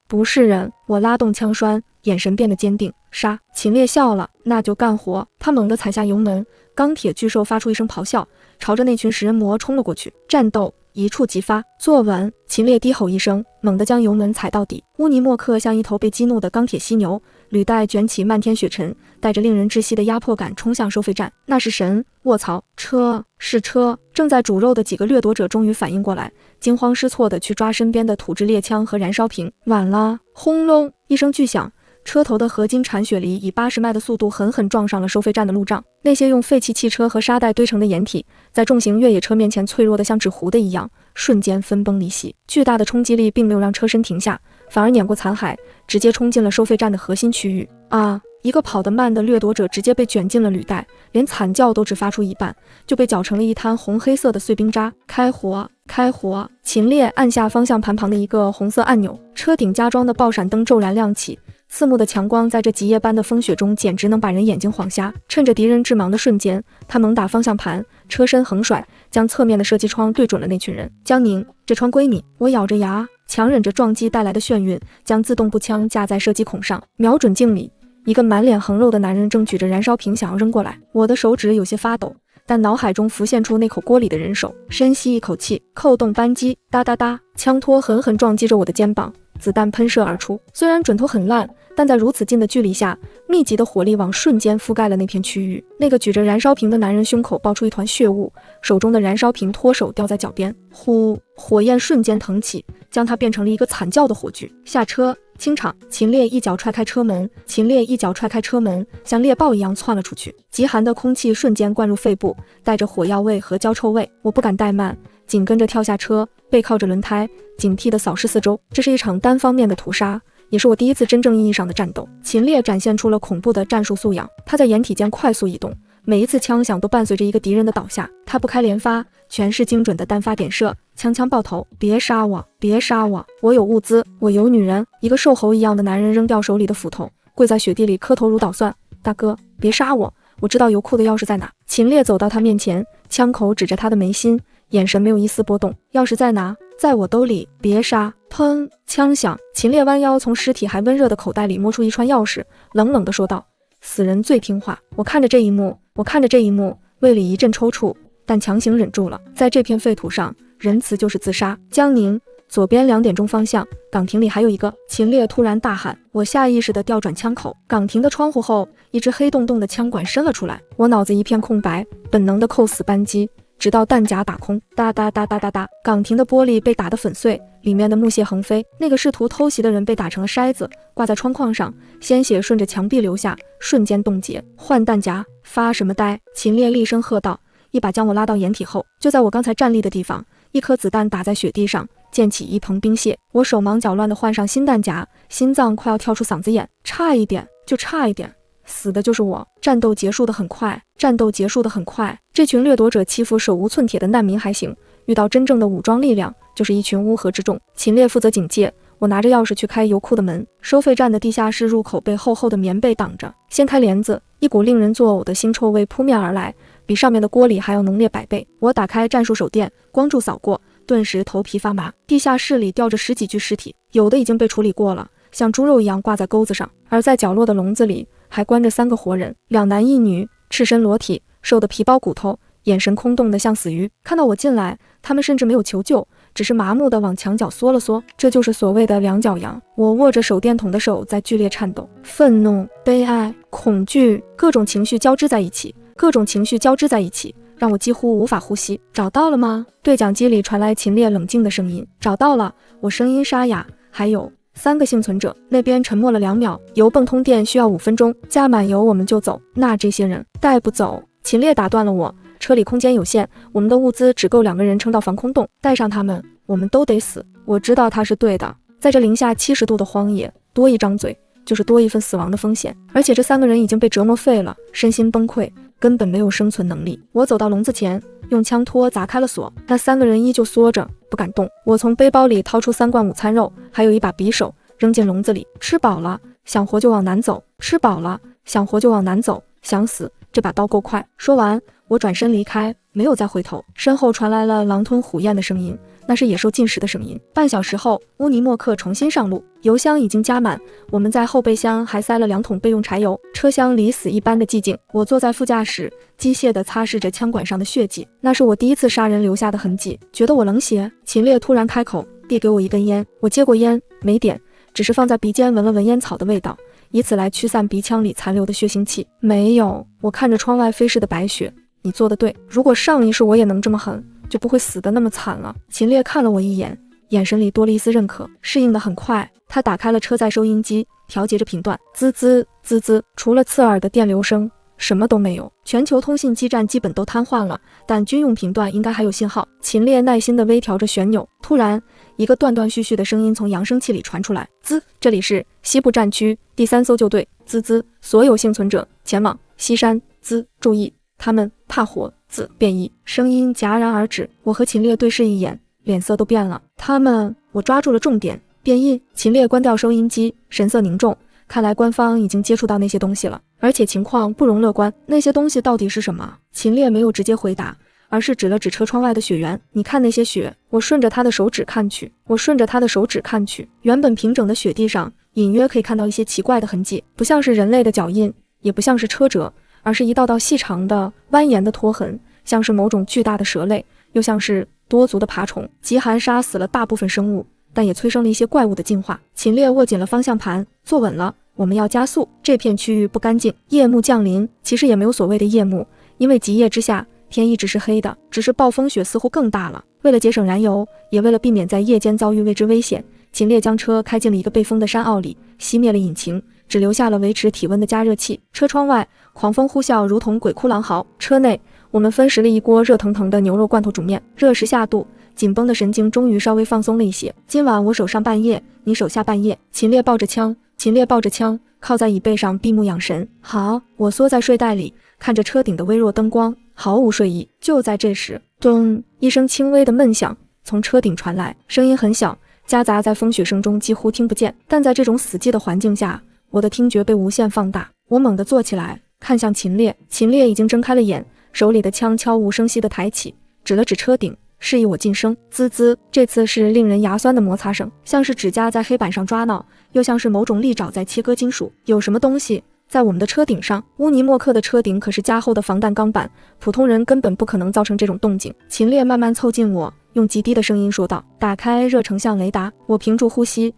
不是人。我拉动枪栓，眼神变得坚定。杀！秦烈笑了，那就干活。他猛地踩下油门，钢铁巨兽发出一声咆哮，朝着那群食人魔冲了过去。战斗一触即发。坐稳！秦烈低吼一声，猛地将油门踩到底。乌尼莫克像一头被激怒的钢铁犀牛，履带卷起漫天雪尘，带着令人窒息的压迫感冲向收费站。那是神！卧槽！车！是车！正在煮肉的几个掠夺者终于反应过来，惊慌失措地去抓身边的土制猎枪和燃烧瓶。晚了！轰隆一声巨响，车头的合金铲雪梨以80迈的速度狠狠撞上了收费站的路障。那些用废弃汽车和沙袋堆成的掩体，在重型越野车面前脆弱得像纸糊的一样，瞬间分崩离析。巨大的冲击力并没有让车身停下，反而碾过残骸，直接冲进了收费站的核心区域。一个跑得慢的掠夺者直接被卷进了履带，连惨叫都只发出一半，就被搅成了一滩红黑色的碎冰渣。开火！开火！秦烈按下方向盘旁的一个红色按钮，车顶加装的爆闪灯骤然亮起，刺目的强光在这极夜般的风雪中简直能把人眼睛晃瞎。趁着敌人致盲的瞬间，他猛打方向盘，车身横甩，将侧面的射击窗对准了那群人。江宁，这窗归你！我咬着牙，强忍着撞击带来的眩晕，将自动步枪架在射击孔上，瞄准敬礼。一个满脸横肉的男人正举着燃烧瓶想要扔过来，我的手指有些发抖，但脑海中浮现出那口锅里的人手。深吸一口气，扣动扳机，哒哒哒，枪托狠狠撞击着我的肩膀，子弹喷射而出。虽然准头很烂，但在如此近的距离下，密集的火力网瞬间覆盖了那片区域。那个举着燃烧瓶的男人胸口爆出一团血雾，手中的燃烧瓶脱手掉在脚边，呼，火焰瞬间腾起，将他变成了一个惨叫的火炬。下车，清场！秦烈一脚踹开车门，像猎豹一样窜了出去。极寒的空气瞬间灌入肺部，带着火药味和焦臭味。我不敢怠慢，紧跟着跳下车，背靠着轮胎，警惕地扫视四周。这是一场单方面的屠杀，也是我第一次真正意义上的战斗。秦烈展现出了恐怖的战术素养，他在掩体间快速移动，每一次枪响都伴随着一个敌人的倒下。他不开连发，全是精准的单发点射，枪枪爆头。别杀我，别杀我，我有物资，我有女人。一个瘦猴一样的男人扔掉手里的斧头，跪在雪地里磕头如捣蒜。大哥，别杀我，我知道油库的钥匙在哪。秦烈走到他面前，枪口指着他的眉心，眼神没有一丝波动。钥匙在哪？在我兜里。别杀！砰！枪响，秦烈弯腰从尸体还温热的口袋里摸出一串钥匙，冷冷地说道：死人最听话。我看着这一幕，胃里一阵抽搐，但强行忍住了。在这片废土上，仁慈就是自杀。江宁，左边2点钟方向，岗亭里还有一个。秦烈突然大喊，我下意识地调转枪口。岗亭的窗户后，一只黑洞洞的枪管伸了出来，我脑子一片空白，本能地扣死扳机，直到弹夹打空。哒哒哒哒哒哒，岗亭的玻璃被打得粉碎，里面的木屑横飞。那个试图偷袭的人被打成了筛子，挂在窗框上，鲜血顺着墙壁流下，瞬间冻结。换弹夹！发什么呆！秦烈厉声喝道，一把将我拉到掩体后。就在我刚才站立的地方，一颗子弹打在雪地上，溅起一蓬冰屑。我手忙脚乱地换上新弹夹，心脏快要跳出嗓子眼，差一点，就差一点，死的就是我。战斗结束得很快，这群掠夺者欺负手无寸铁的难民还行，遇到真正的武装力量，就是一群乌合之众。秦烈负责警戒，我拿着钥匙去开油库的门。收费站的地下室入口被厚厚的棉被挡着，掀开帘子，一股令人作呕的腥臭味扑面而来，比上面的锅里还要浓烈100倍。我打开战术手电，光柱扫过，顿时头皮发麻。地下室里吊着10几具尸体，有的已经被处理过了，像猪肉一样挂在钩子上，而在角落的笼子里还关着3个活人，2男1女，赤身裸体，瘦得皮包骨头，眼神空洞的像死鱼。看到我进来，他们甚至没有求救，只是麻木地往墙角缩了缩，这就是所谓的两脚羊。我握着手电筒的手在剧烈颤抖，愤怒、悲哀、恐惧，各种情绪交织在一起，让我几乎无法呼吸。找到了吗？对讲机里传来秦烈冷静的声音。找到了，我声音沙哑。还有3个幸存者。那边沉默了2秒。油泵通电需要5分钟，加满油我们就走。那这些人带不走。秦烈打断了我，车里空间有限，我们的物资只够2个人撑到防空洞，带上他们，我们都得死。我知道他是对的，在这零下70度的荒野，多一张嘴就是多一份死亡的风险。而且这3个人已经被折磨废了，身心崩溃，根本没有生存能力。我走到笼子前，用枪托砸开了锁，那3个人依旧缩着，不敢动。我从背包里掏出3罐午餐肉，还有一把匕首，扔进笼子里。吃饱了，想活就往南走；想死，这把刀够快。说完，我转身离开，没有再回头。身后传来了狼吞虎咽的声音，那是野兽进食的声音。半小时后，乌尼莫克重新上路，油箱已经加满，我们在后备箱还塞了2桶备用柴油。车厢里死一般的寂静，我坐在副驾驶，机械地擦拭着枪管上的血迹，那是我第一次杀人留下的痕迹。觉得我冷血？秦烈突然开口，递给我一根烟。我接过烟，没点，只是放在鼻尖闻了闻烟草的味道，以此来驱散鼻腔里残留的血腥气。没有。我看着窗外飞逝的白雪，你做得对，如果上一世我也能这么狠，就不会死得那么惨了。秦烈看了我一眼，眼神里多了一丝认可。适应得很快，他打开了车载收音机，调节着频段，滋滋滋滋，除了刺耳的电流声，什么都没有。全球通信基站基本都瘫痪了，但军用频段应该还有信号。秦烈耐心地微调着旋钮，突然一个断断续续的声音从扬声器里传出来，滋，这里是西部战区第3搜救队，滋滋，所有幸存者前往西山，滋，注意，他们怕火，滋，变异。声音戛然而止，我和秦烈对视一眼，脸色都变了。他们，我抓住了重点，变异。秦烈关掉收音机，神色凝重，看来官方已经接触到那些东西了，而且情况不容乐观。那些东西到底是什么？秦烈没有直接回答，而是指了指车窗外的雪原。你看那些雪。我顺着他的手指看去，原本平整的雪地上隐约可以看到一些奇怪的痕迹，不像是人类的脚印，也不像是车辙，而是一道道细长的蜿蜒的拖痕，像是某种巨大的蛇类，又像是多足的爬虫。极寒杀死了大部分生物，但也催生了一些怪物的进化。秦烈握紧了方向盘，坐稳了，我们要加速。这片区域不干净，夜幕降临，其实也没有所谓的夜幕，因为极夜之下天一直是黑的，只是暴风雪似乎更大了。为了节省燃油，也为了避免在夜间遭遇未知危险，秦烈将车开进了一个被封的山坳里，熄灭了引擎，只留下了维持体温的加热器。车窗外狂风呼啸，如同鬼哭狼嚎。车内我们分食了一锅热腾腾的牛肉罐头煮面，热食下肚，紧绷的神经终于稍微放松了一些。今晚我手上半夜，你手下半夜。秦烈抱着枪，靠在椅背上闭目养神。好，我缩在睡袋里，看着车顶的微弱灯光，毫无睡意。就在这时，咚一声轻微的闷响从车顶传来，声音很小，夹杂在风雪声中，几乎听不见。但在这种死寂的环境下，我的听觉被无限放大。我猛地坐起来，看向秦烈。秦烈已经睁开了眼，手里的枪悄无声息地抬起，指了指车顶，示意我噤声。滋滋，这次是令人牙酸的摩擦声，像是指甲在黑板上抓挠，又像是某种利爪在切割金属。有什么东西在我们的车顶上。乌尼莫克的车顶可是加厚的防弹钢板，普通人根本不可能造成这种动静。秦烈慢慢凑近我，用极低的声音说道：打开热成像雷达。我屏住呼吸，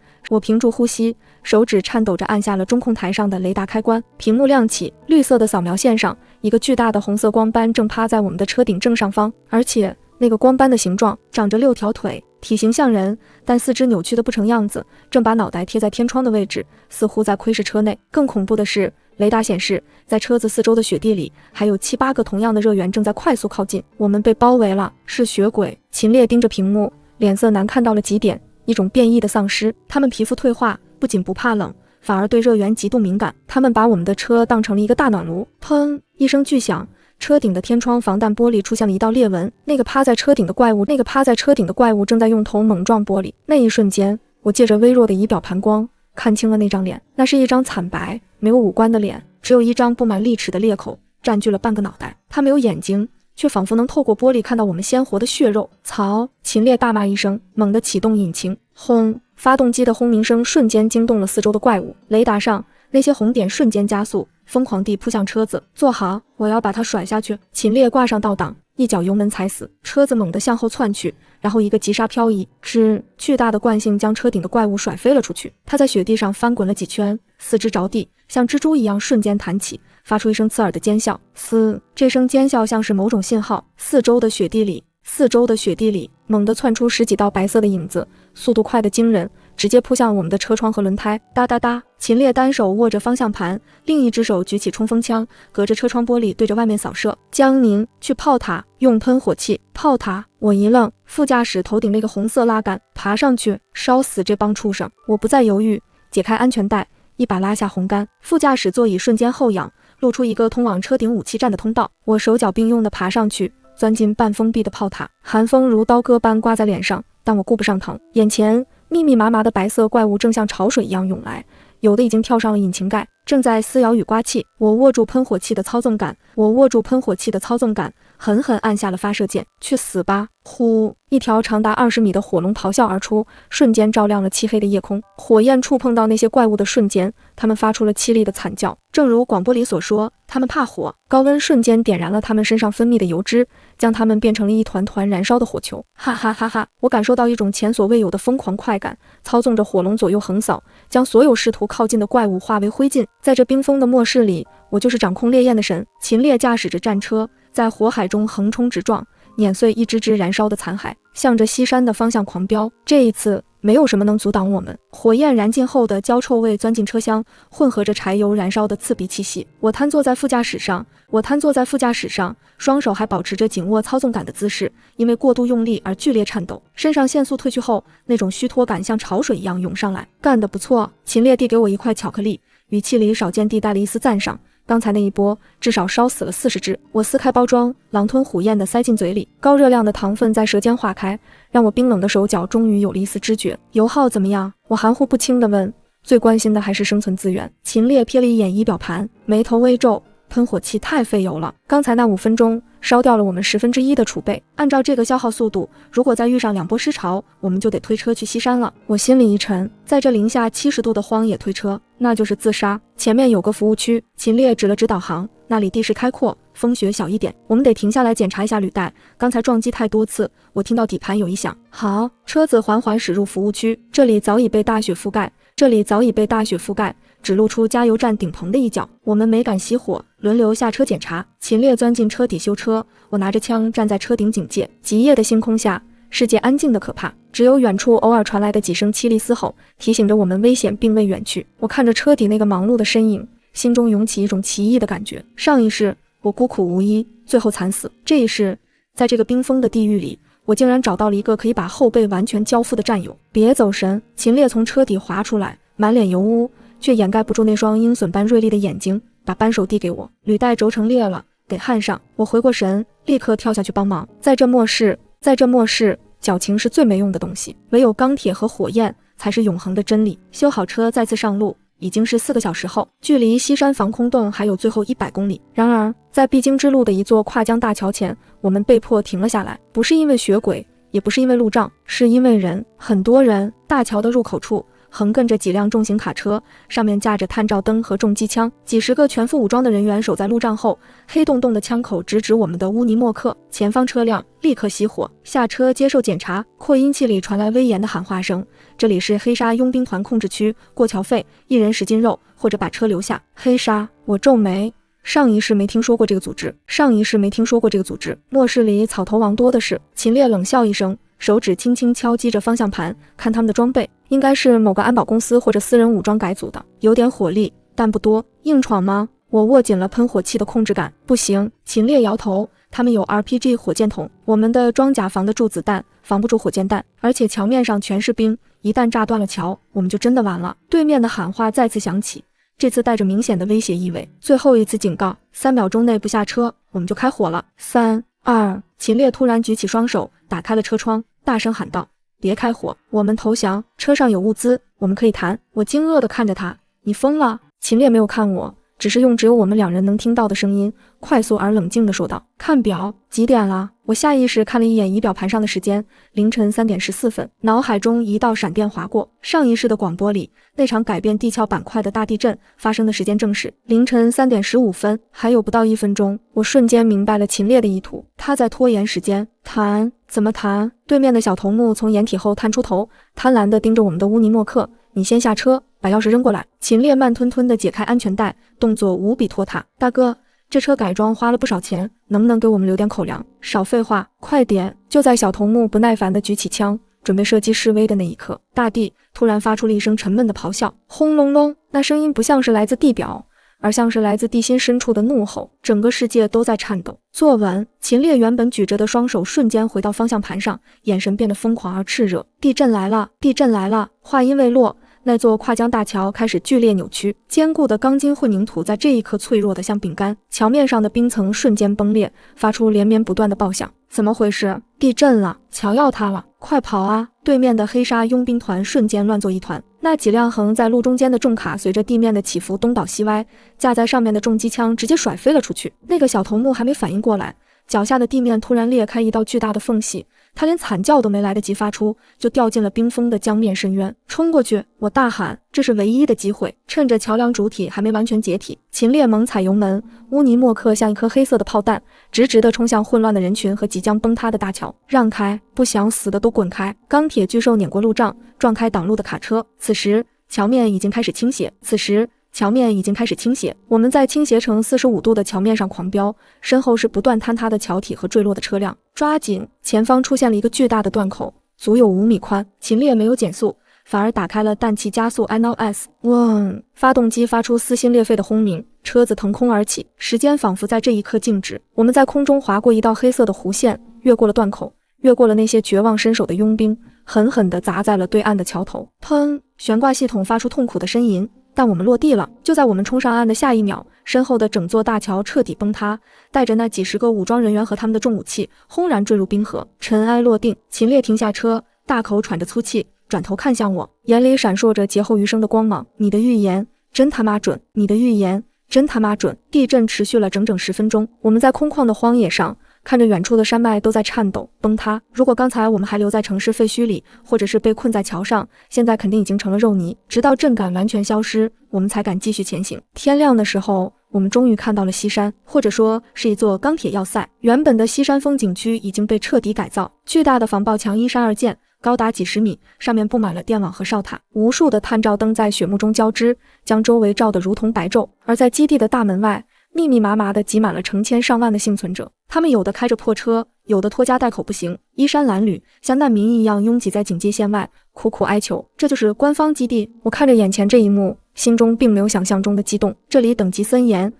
手指颤抖着按下了中控台上的雷达开关，屏幕亮起，绿色的扫描线上，一个巨大的红色光斑正趴在我们的车顶正上方，而且那个光斑的形状长着6条腿，体型像人，但四肢扭曲的不成样子，正把脑袋贴在天窗的位置，似乎在窥视车内。更恐怖的是，雷达显示在车子四周的雪地里还有7、8个同样的热源正在快速靠近。我们被包围了，是雪鬼。秦烈盯着屏幕，脸色难看到了极点，一种变异的丧尸。他们皮肤退化，不仅不怕冷，反而对热源极度敏感。他们把我们的车当成了一个大暖炉。砰一声巨响，车顶的天窗防弹玻璃出现了一道裂纹，那个趴在车顶的怪物正在用头猛撞玻璃。那一瞬间，我借着微弱的仪表盘光看清了那张脸，那是一张惨白没有五官的脸，只有一张布满利齿的裂口占据了半个脑袋。他没有眼睛，却仿佛能透过玻璃看到我们鲜活的血肉。曹！秦烈大骂一声，猛地启动引擎。轰！发动机的轰鸣声瞬间惊动了四周的怪物。雷达上那些红点瞬间加速，疯狂地扑向车子。坐好，我要把它甩下去。秦烈挂上倒档，一脚油门踩死，车子猛地向后窜去，然后一个急刹漂移，巨大的惯性将车顶的怪物甩飞了出去。它在雪地上翻滚了几圈，四肢着地，像蜘蛛一样瞬间弹起，发出一声刺耳的尖笑。嘶！这声尖笑像是某种信号。四周的雪地里猛地窜出10几道白色的影子，速度快得惊人，直接扑向我们的车窗和轮胎。哒哒哒！秦烈单手握着方向盘，另一只手举起冲锋枪，隔着车窗玻璃对着外面扫射。江宁，去炮塔，用喷火器。炮塔！我一愣，副驾驶头顶那个红色拉杆，爬上去，烧死这帮畜生！我不再犹豫，解开安全带，一把拉下红杆，副驾驶座椅瞬间后仰，露出一个通往车顶武器站的通道。我手脚并用地爬上去，钻进半封闭的炮塔，寒风如刀割般刮在脸上，但我顾不上疼。眼前密密麻麻的白色怪物正像潮水一样涌来，有的已经跳上了引擎盖，正在撕咬与刮气。我握住喷火器的操纵杆，狠狠按下了发射键。去死吧！呼！一条长达20米的火龙咆哮而出，瞬间照亮了漆黑的夜空。火焰触碰到那些怪物的瞬间，它们发出了凄厉的惨叫。正如广播里所说，它们怕火，高温瞬间点燃了它们身上分泌的油脂，将它们变成了一团团燃烧的火球。哈哈哈哈！我感受到一种前所未有的疯狂快感，操纵着火龙左右横扫，将所有试图靠近的怪物化为灰烬。在这冰封的末世里，我就是掌控烈焰的神。秦烈驾驶着战车，在火海中横冲直撞，碾碎一只只燃烧的残骸，向着西山的方向狂飙。这一次没有什么能阻挡我们。火焰燃尽后的焦臭味钻进车厢，混合着柴油燃烧的刺鼻气息。我瘫坐在副驾驶上，双手还保持着紧握操纵杆的姿势，因为过度用力而剧烈颤抖。身上腺素褪去后，那种虚脱感像潮水一样涌上来。干得不错！秦烈递给我一块巧克力，语气里少见地带了一丝赞赏。刚才那一波至少烧死了40只。我撕开包装，狼吞虎咽地塞进嘴里，高热量的糖分在舌尖化开，让我冰冷的手脚终于有了一丝知觉。油耗怎么样？我含糊不清地问。最关心的还是生存资源。秦烈瞥了一眼仪表盘，眉头微皱，喷火器太费油了，刚才那5分钟烧掉了我们1/10的储备。按照这个消耗速度，如果再遇上2波失潮，我们就得推车去西山了。我心里一沉，在这零下70度的荒野推车，那就是自杀。前面有个服务区，秦烈指了指导航，那里地势开阔，风雪小一点，我们得停下来检查一下履带。刚才撞击太多次，我听到底盘有异响。好，车子缓缓驶入服务区，这里早已被大雪覆盖，只露出加油站顶棚的一角。我们没敢熄火，轮流下车检查。秦烈钻进车底修车，我拿着枪站在车顶警戒。极夜的星空下，世界安静的可怕，只有远处偶尔传来的几声凄厉嘶吼，提醒着我们危险并未远去。我看着车底那个忙碌的身影，心中涌起一种奇异的感觉。上一世我孤苦无依，最后惨死；这一世，在这个冰封的地狱里，我竟然找到了一个可以把后背完全交付的战友。别走神！秦烈从车底滑出来，满脸油污，却掩盖不住那双鹰隼般锐利的眼睛，把扳手递给我。履带轴承裂了，得焊上。我回过神，立刻跳下去帮忙。在这末世，矫情是最没用的东西，唯有钢铁和火焰才是永恒的真理。修好车，再次上路，已经是4个小时后，距离西山防空洞还有最后100公里。然而，在必经之路的一座跨江大桥前，我们被迫停了下来，不是因为雪轨，也不是因为路障，是因为人，很多人。大桥的入口处横亘着几辆重型卡车，上面架着探照灯和重机枪，几十个全副武装的人员守在路障后，黑洞洞的枪口直指我们的乌尼莫克。前方车辆立刻熄火，下车接受检查。扩音器里传来威严的喊话声：这里是黑沙佣兵团控制区，过桥费1人10斤肉，或者把车留下。黑沙，我皱眉，上一世没听说过这个组织。末世里草头王多的是。秦烈冷笑一声，手指轻轻敲击着方向盘，看他们的装备，应该是某个安保公司或者私人武装改组的，有点火力，但不多。硬闯吗？我握紧了喷火器的控制杆。不行。秦烈摇头，他们有 RPG 火箭筒，我们的装甲防得住子弹，防不住火箭弹，而且桥面上全是冰，一旦炸断了桥，我们就真的完了。对面的喊话再次响起，这次带着明显的威胁意味。最后一次警告，3秒钟内不下车，我们就开火了。3、2，秦烈突然举起双手，打开了车窗，大声喊道：别开火，我们投降，车上有物资，我们可以谈。我惊愕地看着他，你疯了？秦烈没有看我，只是用只有我们2人能听到的声音，快速而冷静地说道：看表，几点了？我下意识看了一眼仪表盘上的时间，凌晨3点14分，脑海中一道闪电划过，上一世的广播里，那场改变地壳板块的大地震发生的时间正是凌晨3点15分，还有不到1分钟。我瞬间明白了秦烈的意图，他在拖延时间。谈？怎么谈？对面的小头目从掩体后探出头，贪婪地盯着我们的乌尼莫克。你先下车，把钥匙扔过来。秦烈慢吞吞地解开安全带，动作无比拖沓。大哥，这车改装花了不少钱，能不能给我们留点口粮？少废话，快点！就在小头目不耐烦地举起枪，准备射击示威的那一刻，大地突然发出了一声沉闷的咆哮，轰隆隆。那声音不像是来自地表，而像是来自地心深处的怒吼，整个世界都在颤抖。坐稳！秦烈原本举着的双手瞬间回到方向盘上，眼神变得疯狂而炽热。地震来了！地震来了！话音未落，那座跨江大桥开始剧烈扭曲，坚固的钢筋混凝土在这一刻脆弱的像饼干，桥面上的冰层瞬间崩裂，发出连绵不断的爆响。怎么回事？地震了！桥要塌了！快跑啊！对面的黑沙佣兵团瞬间乱作一团，那几辆横在路中间的重卡随着地面的起伏东倒西歪，架在上面的重机枪直接甩飞了出去。那个小头目还没反应过来，脚下的地面突然裂开一道巨大的缝隙，他连惨叫都没来得及发出，就掉进了冰封的江面深渊。冲过去！我大喊，这是唯一的机会。趁着桥梁主体还没完全解体，秦烈猛踩油门，乌尼莫克像一颗黑色的炮弹，直直地冲向混乱的人群和即将崩塌的大桥。让开！不想死的都滚开！钢铁巨兽碾过路障，撞开挡路的卡车。此时桥面已经开始倾斜。我们在倾斜成45度的桥面上狂飙，身后是不断坍塌的桥体和坠落的车辆。抓紧！前方出现了一个巨大的断口，足有5米宽。秦烈没有减速，反而打开了氮气加速 NOS。嗡！发动机发出撕心裂肺的轰鸣，车子腾空而起，时间仿佛在这一刻静止。我们在空中划过一道黑色的弧线，越过了断口，越过了那些绝望伸手的佣兵，狠狠地砸在了对岸的桥头。砰！悬挂系统发出痛苦的呻吟，但我们落地了。就在我们冲上岸的下一秒，身后的整座大桥彻底崩塌，带着那几十个武装人员和他们的重武器轰然坠入冰河，尘埃落定。秦烈停下车，大口喘着粗气，转头看向我，眼里闪烁着劫后余生的光芒。你的预言真他妈准，你的预言真他妈准。地震持续了整整10分钟，我们在空旷的荒野上，看着远处的山脉都在颤抖崩塌。如果刚才我们还留在城市废墟里，或者是被困在桥上，现在肯定已经成了肉泥。直到震感完全消失，我们才敢继续前行。天亮的时候，我们终于看到了西山，或者说是一座钢铁要塞。原本的西山风景区已经被彻底改造，巨大的防爆墙依山而建，高达几十米，上面布满了电网和哨塔，无数的探照灯在雪幕中交织，将周围照得如同白昼。而在基地的大门外，密密麻麻地挤满了成千上万的幸存者，他们有的开着破车，有的拖家带口步行，衣衫褴褛，像难民一样拥挤在警戒线外，苦苦哀求。这就是官方基地。我看着眼前这一幕，心中并没有想象中的激动。这里等级森严，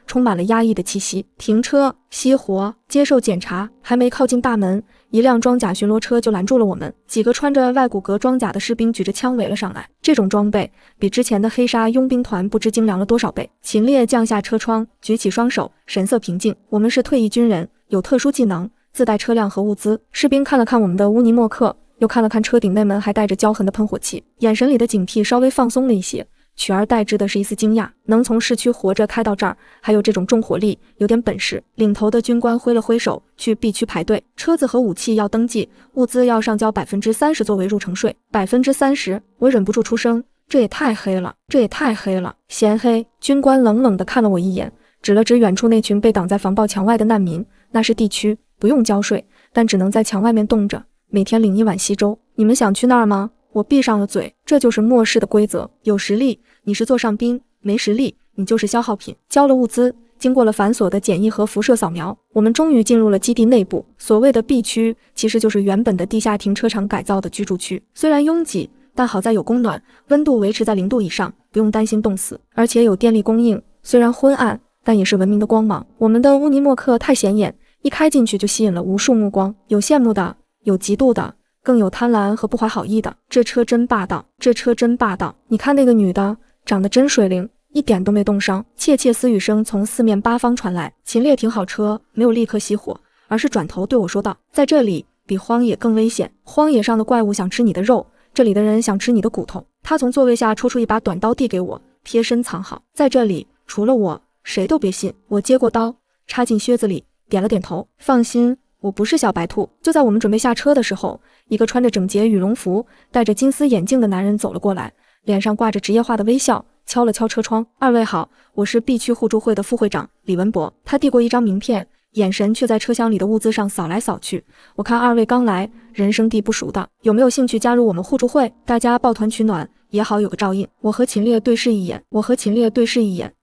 充满了压抑的气息。停车，熄火，接受检查。还没靠近大门，一辆装甲巡逻车就拦住了我们。几个穿着外骨骼装甲的士兵举着枪围了上来，这种装备比之前的黑沙佣兵团不知精良了多少倍。秦烈降下车窗，举起双手，神色平静。我们是退役军人，有特殊技能，自带车辆和物资。士兵看了看我们的乌尼莫克，又看了看车顶内门还带着焦痕的喷火器，眼神里的警惕稍微放松了一些，取而代之的是一丝惊讶。能从市区活着开到这儿，还有这种重火力，有点本事。领头的军官挥了挥手，去 B 区排队，车子和武器要登记，物资要上交30%作为入城税。30%，我忍不住出声，这也太黑了，这也太黑了，嫌黑。军官冷冷地看了我一眼，指了指远处那群被挡在防爆墙外的难民，那是地区，不用交税，但只能在墙外面冻着，每天领1碗稀粥。你们想去那儿吗？我闭上了嘴，这就是末世的规则。有实力，你是座上宾；没实力，你就是消耗品。交了物资，经过了繁琐的检疫和辐射扫描，我们终于进入了基地内部。所谓的 B 区，其实就是原本的地下停车场改造的居住区。虽然拥挤，但好在有供暖，温度维持在0度以上，不用担心冻死，而且有电力供应。虽然昏暗，但也是文明的光芒。我们的乌尼莫克太显眼，一开进去就吸引了无数目光，有羡慕的，有嫉妒的，更有贪婪和不怀好意的。这车真霸道，这车真霸道！你看那个女的，长得真水灵，一点都没冻伤。窃窃私语声从四面八方传来。秦烈停好车，没有立刻熄火，而是转头对我说道：“在这里比荒野更危险，荒野上的怪物想吃你的肉，这里的人想吃你的骨头。”他从座位下抽出一把短刀递给我，贴身藏好。在这里，除了我，谁都别信。我接过刀，插进靴子里，点了点头。放心，我不是小白兔。就在我们准备下车的时候，一个穿着整洁羽绒服、戴着金丝眼镜的男人走了过来，脸上挂着职业化的微笑，敲了敲车窗：“二位好，我是 B 区互助会的副会长李文博。”他递过一张名片，眼神却在车厢里的物资上扫来扫去。我看二位刚来，人生地不熟的，有没有兴趣加入我们互助会？大家抱团取暖，也好有个照应。我和秦烈对视一眼，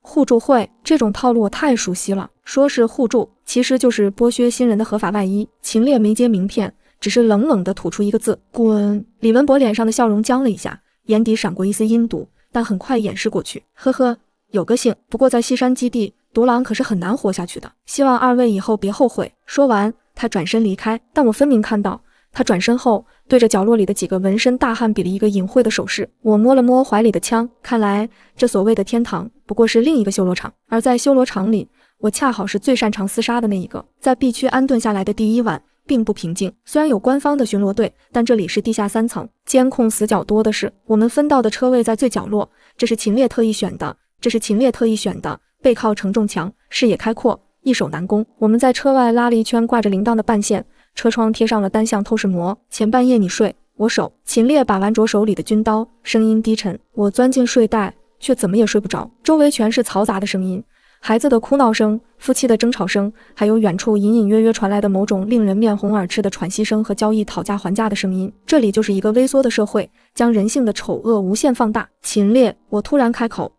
互助会这种套路我太熟悉了。说是互助，其实就是剥削新人的合法外衣。秦烈没接名片，只是冷冷地吐出一个字：滚。李文博脸上的笑容僵了一下，眼底闪过一丝阴毒，但很快掩饰过去。呵呵，有个性。不过在西山基地，独狼可是很难活下去的，希望二位以后别后悔。说完，他转身离开，但我分明看到他转身后对着角落里的几个纹身大汉比了一个隐晦的手势。我摸了摸怀里的枪，看来这所谓的天堂不过是另一个修罗场，而在修罗场里，我恰好是最擅长厮杀的那一个。在 B 区安顿下来的第一晚并不平静，虽然有官方的巡逻队，但这里是地下3层，监控死角多的是。我们分到的车位在最角落，这是秦烈特意选的，背靠承重墙，视野开阔，易守难攻。我们在车外拉了一圈挂着铃铛的半线，车窗贴上了单向透视膜。前半夜你睡，我守。秦烈把玩着手里的军刀，声音低沉。我钻进睡袋，却怎么也睡不着，周围全是嘈杂的声音，孩子的哭闹声，夫妻的争吵声，还有远处隐隐约约传来的某种令人面红耳赤的喘息声和交易讨价还价的声音。这里就是一个微缩的社会，将人性的丑恶无限放大。秦烈，我突然开口，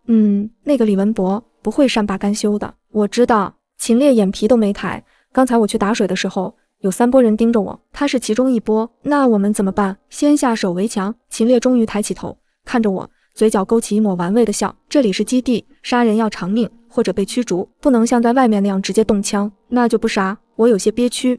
那个李文博不会善罢甘休的。我知道。秦烈眼皮都没抬，刚才我去打水的时候，有3拨人盯着我，他是其中一拨。那我们怎么办？先下手为强。秦烈终于抬起头，看着我，嘴角勾起一抹玩味的笑。这里是基地，杀人要偿命，或者被驱逐，不能像在外面那样直接动枪。那就不杀。我有些憋屈。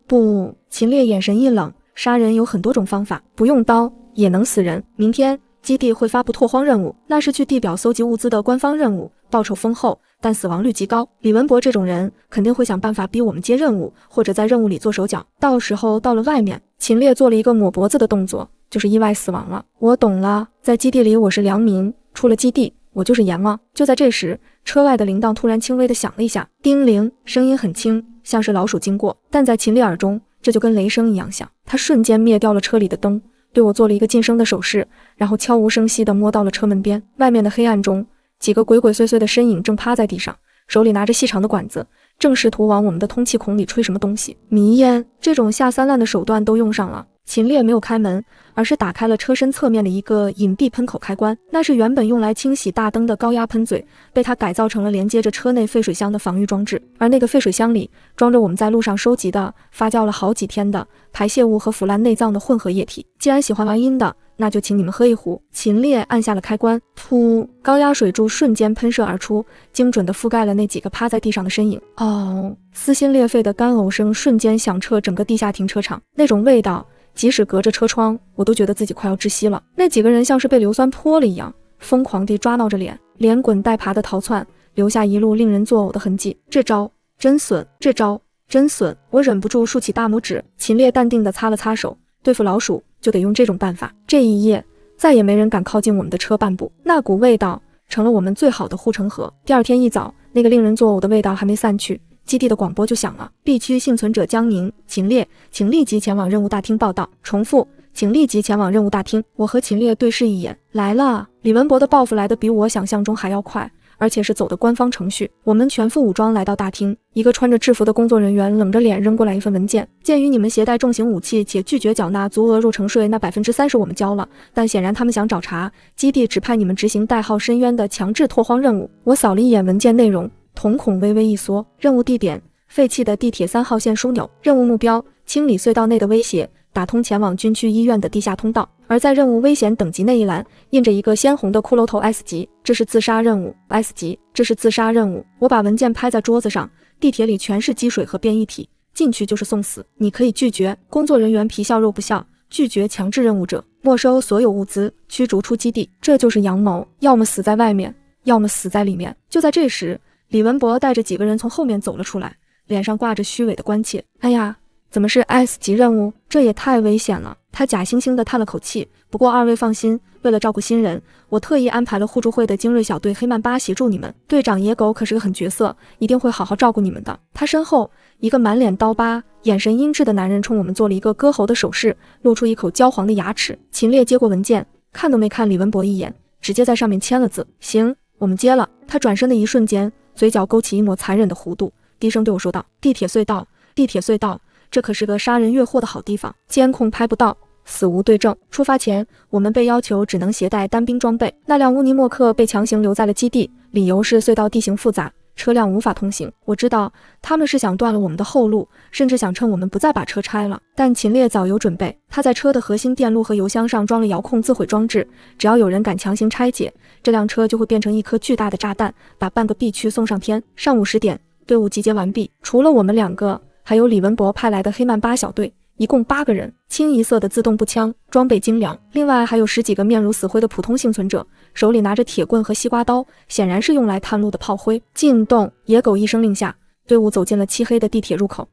不，秦烈眼神一冷，杀人有很多种方法，不用刀也能死人。明天基地会发布拓荒任务，那是去地表搜集物资的官方任务，报酬丰厚，但死亡率极高。李文博这种人肯定会想办法逼我们接任务，或者在任务里做手脚。到时候到了外面，秦烈做了一个抹脖子的动作，就是意外死亡了。我懂了，在基地里我是良民，出了基地我就是阎王。就在这时，车外的铃铛突然轻微的响了一下，叮铃，声音很轻，像是老鼠经过，但在秦烈耳中，这就跟雷声一样响。他瞬间灭掉了车里的灯，对我做了一个噤声的手势，然后悄无声息地摸到了车门边。外面的黑暗中，几个鬼鬼祟祟的身影正趴在地上，手里拿着细长的管子，正试图往我们的通气孔里吹什么东西。迷烟，这种下三滥的手段都用上了。秦烈没有开门，而是打开了车身侧面的一个隐蔽喷口开关，那是原本用来清洗大灯的高压喷嘴，被他改造成了连接着车内废水箱的防御装置。而那个废水箱里装着我们在路上收集的发酵了好几天的排泄物和腐烂内脏的混合液体。既然喜欢玩阴的，那就请你们喝一壶。秦烈按下了开关，噗，高压水柱瞬间喷射而出，精准地覆盖了那几个趴在地上的身影。哦，撕心裂肺的干呕声瞬间响彻整个地下停车场，那种味道即使隔着车窗，我都觉得自己快要窒息了。那几个人像是被硫酸泼了一样，疯狂地抓挠着脸，连滚带爬的逃窜，留下一路令人作呕的痕迹。这招真损，这招真损！我忍不住竖起大拇指。秦烈淡定地擦了擦手，对付老鼠就得用这种办法。这一夜，再也没人敢靠近我们的车半步，那股味道成了我们最好的护城河。第二天一早，那个令人作呕的味道还没散去，基地的广播就响了。B 区幸存者江宁、秦烈，请立即前往任务大厅报道。重复，请立即前往任务大厅。我和秦烈对视一眼，来了。李文博的报复来得比我想象中还要快，而且是走的官方程序。我们全副武装来到大厅，一个穿着制服的工作人员冷着脸扔过来一份文件。鉴于你们携带重型武器且拒绝缴纳足额入城税，那30%我们交了，但显然他们想找茬，基地指派你们执行代号深渊的强制拓荒任务。我扫了一眼文件内容，瞳孔微微一缩。任务地点：废弃的地铁3号线枢纽。任务目标：清理隧道内的威胁，打通前往军区医院的地下通道。而在任务危险等级那一栏印着一个鲜红的骷髅头 S 级，这是自杀任务。S 级，这是自杀任务。我把文件拍在桌子上，地铁里全是积水和变异体，进去就是送死。你可以拒绝。工作人员皮笑肉不笑，拒绝强制任务者，没收所有物资，驱逐出基地。这就是阳谋，要么死在外面，要么死在里面。就在这时，李文博带着几个人从后面走了出来，脸上挂着虚伪的关切。哎呀，怎么是 S 级任务？这也太危险了。他假惺惺地叹了口气。不过二位放心，为了照顾新人，我特意安排了互助会的精锐小队黑曼巴协助你们。队长野狗可是个狠角色，一定会好好照顾你们的。他身后一个满脸刀疤、眼神阴鸷的男人冲我们做了一个割喉的手势，露出一口焦黄的牙齿。秦烈接过文件，看都没看李文博一眼，直接在上面签了字。行，我们接了。他转身的一瞬间，嘴角勾起一抹残忍的弧度，低声对我说道：地铁隧道，地铁隧道，这可是个杀人越货的好地方，监控拍不到，死无对证。出发前，我们被要求只能携带单兵装备。那辆乌尼莫克被强行留在了基地，理由是隧道地形复杂，车辆无法通行。我知道他们是想断了我们的后路，甚至想趁我们不再把车拆了。但秦烈早有准备，他在车的核心电路和油箱上装了遥控自毁装置，只要有人敢强行拆解，这辆车就会变成一颗巨大的炸弹，把半个 B 区送上天。上午10点，队伍集结完毕，除了我们2个，还有李文博派来的黑曼巴小队，一共8个人，清一色的自动步枪，装备精良。另外还有10几个面如死灰的普通幸存者，手里拿着铁棍和西瓜刀，显然是用来探路的炮灰。进洞！野狗一声令下，队伍走进了漆黑的地铁入口。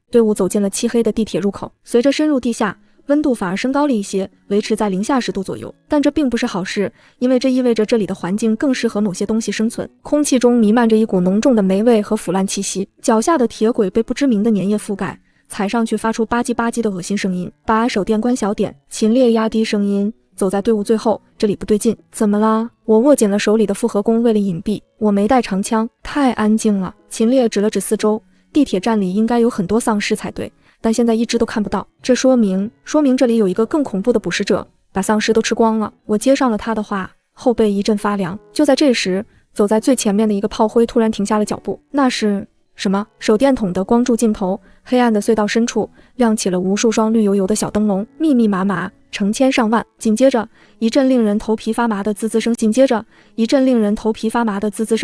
随着深入地下，温度反而升高了一些，维持在-10°左右。但这并不是好事，因为这意味着这里的环境更适合某些东西生存。空气中弥漫着一股浓重的霉味和腐烂气息，脚下的铁轨被不知名的粘液覆盖，踩上去发出吧唧吧唧的恶心声音。把手电关小点，秦烈压低声音，走在队伍最后。这里不对劲。怎么啦？我握紧了手里的复合弓，为了隐蔽，我没带长枪。太安静了。秦烈指了指四周，地铁站里应该有很多丧尸才对，但现在一只都看不到。这说明这里有一个更恐怖的捕食者，把丧尸都吃光了。我接上了他的话，后背一阵发凉。就在这时，走在最前面的一个炮灰突然停下了脚步。那是什么？手电筒的光柱尽头，黑暗的隧道深处亮起了无数双绿油油的小灯笼，密密麻麻，成千上万。紧接着一阵令人头皮发麻的滋滋声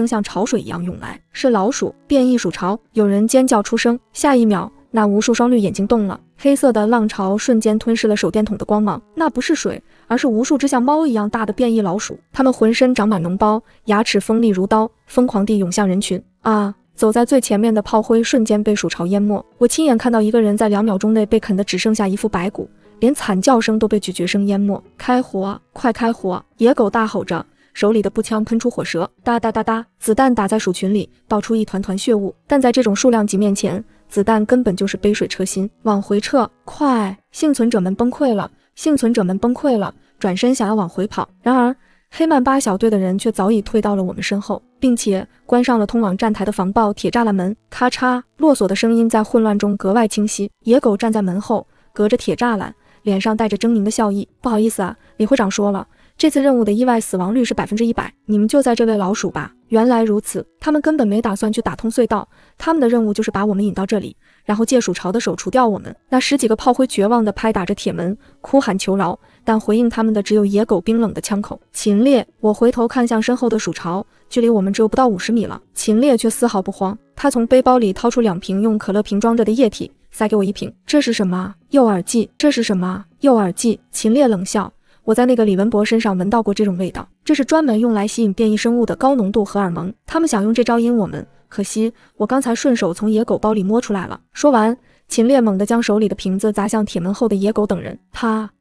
像潮水一样涌来。是老鼠，变异鼠潮。有人尖叫出声，下一秒那无数双绿眼睛动了，黑色的浪潮瞬间吞噬了手电筒的光芒。那不是水，而是无数只像猫一样大的变异老鼠，它们浑身长满脓包，牙齿锋利如刀，疯狂地涌向人群。啊！走在最前面的炮灰瞬间被鼠潮淹没，我亲眼看到一个人在2秒钟内被啃得只剩下一副白骨，连惨叫声都被咀嚼声淹没。开火，快开火！野狗大吼着，手里的步枪喷出火舌，哒哒哒哒，子弹打在鼠群里，爆出一团团血雾。但在这种数量级面前，子弹根本就是杯水车薪。往回撤，快！幸存者们崩溃了，幸存者们崩溃了，转身想要往回跑，然而黑曼巴小队的人却早已退到了我们身后，并且关上了通往站台的防爆铁栅栏门。咔嚓，落锁的声音在混乱中格外清晰。野狗站在门后，隔着铁栅栏，脸上带着狰狞的笑意。不好意思啊，李会长说了，这次任务的意外死亡率是100%，你们就在这喂老鼠吧。原来如此，他们根本没打算去打通隧道，他们的任务就是把我们引到这里，然后借鼠潮的手除掉我们。那10几个炮灰绝望地拍打着铁门，哭喊求饶，但回应他们的只有野狗冰冷的枪口。秦烈，我回头看向身后的鼠潮，距离我们只有不到50米了。秦烈却丝毫不慌，他从背包里掏出2瓶用可乐瓶装着的液体，塞给我1瓶。这是什么？诱饵剂。这是什么？诱饵剂。秦烈冷笑，我在那个李文博身上闻到过这种味道，这是专门用来吸引变异生物的高浓度荷尔蒙，他们想用这招阴我们，可惜我刚才顺手从野狗包里摸出来了。说完，秦烈猛地将手里的瓶子砸向铁门后的野狗等人，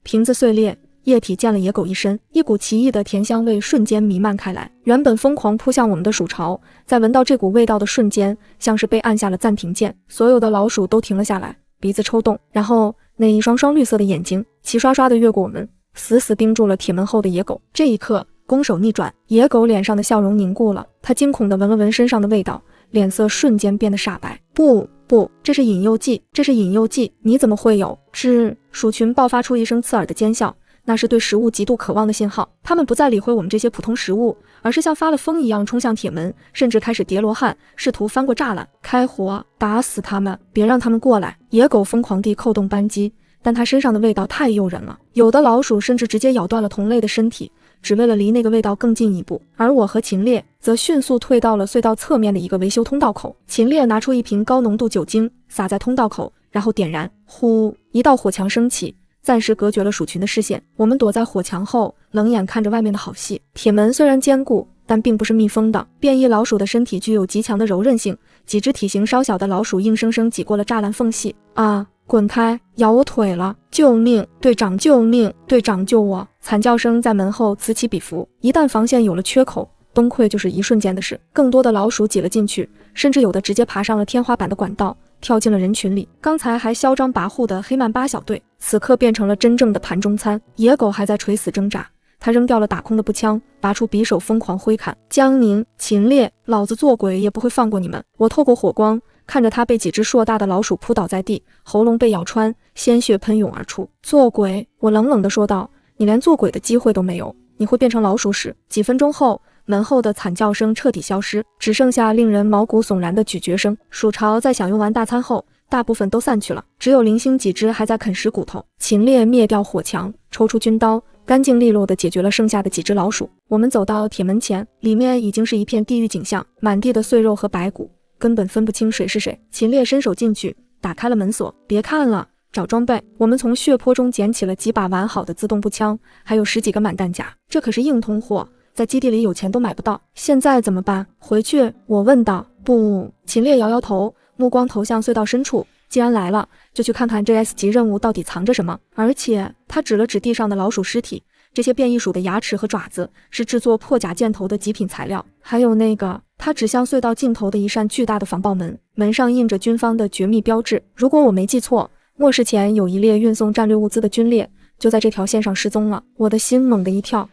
瓶子碎裂，液体溅了野狗一身，一股奇异的甜香味瞬间弥漫开来。原本疯狂扑向我们的鼠潮，在闻到这股味道的瞬间，像是被按下了暂停键，所有的老鼠都停了下来，鼻子抽动，然后那一双双绿色的眼睛齐刷刷地越过我们，死死盯住了铁门后的野狗。这一刻，攻守逆转，野狗脸上的笑容凝固了，他惊恐地闻了闻身上的味道，脸色瞬间变得煞白。不，这是引诱剂，这是引诱剂，你怎么会有？鼠群爆发出一声刺耳的尖叫，那是对食物极度渴望的信号。他们不再理会我们这些普通食物，而是像发了疯一样冲向铁门，甚至开始叠罗汉，试图翻过栅栏。开火，打死他们，别让他们过来！野狗疯狂地扣动扳机，但它身上的味道太诱人了，有的老鼠甚至直接咬断了同类的身体，只为了离那个味道更近一步。而我和秦烈则迅速退到了隧道侧面的一个维修通道口。秦烈拿出一瓶高浓度酒精，洒在通道口，然后点燃，呼，一道火墙升起，暂时隔绝了鼠群的视线。我们躲在火墙后，冷眼看着外面的好戏。铁门虽然坚固，但并不是密封的。变异老鼠的身体具有极强的柔韧性，几只体型稍小的老鼠硬生生挤过了栅栏缝隙。滚开！咬我腿了！救命！队长救命！队长救我！惨叫声在门后此起彼伏。一旦防线有了缺口，崩溃就是一瞬间的事。更多的老鼠挤了进去，甚至有的直接爬上了天花板的管道，跳进了人群里。刚才还嚣张跋扈的黑曼巴小队，此刻变成了真正的盘中餐。野狗还在垂死挣扎，他扔掉了打空的步枪，拔出匕首疯狂挥砍。江宁、秦烈，老子做鬼也不会放过你们！我透过火光看着他被几只硕大的老鼠扑倒在地，喉咙被咬穿，鲜血喷涌而出。做鬼！我冷冷地说道，你连做鬼的机会都没有，你会变成老鼠屎。几分钟后，门后的惨叫声彻底消失，只剩下令人毛骨悚然的咀嚼声。鼠潮在享用完大餐后，大部分都散去了，只有零星几只还在啃食骨头。秦烈灭掉火墙，抽出军刀，干净利落地解决了剩下的几只老鼠。我们走到铁门前，里面已经是一片地狱景象，满地的碎肉和白骨，根本分不清谁是谁。秦烈伸手进去，打开了门锁。别看了，找装备。我们从血泊中捡起了几把完好的自动步枪，还有10几个满弹夹，这可是硬通货，在基地里有钱都买不到。现在怎么办？回去？我问道。不，秦烈摇摇头，目光投向隧道深处。既然来了，就去看看这 S 级任务到底藏着什么。而且他指了指地上的老鼠尸体，这些变异鼠的牙齿和爪子是制作破甲箭头的极品材料。还有那个，他指向隧道尽头的一扇巨大的防爆门，门上印着军方的绝密标志。如果我没记错，末世前有一列运送战略物资的军列就在这条线上失踪了。我的心猛地一跳，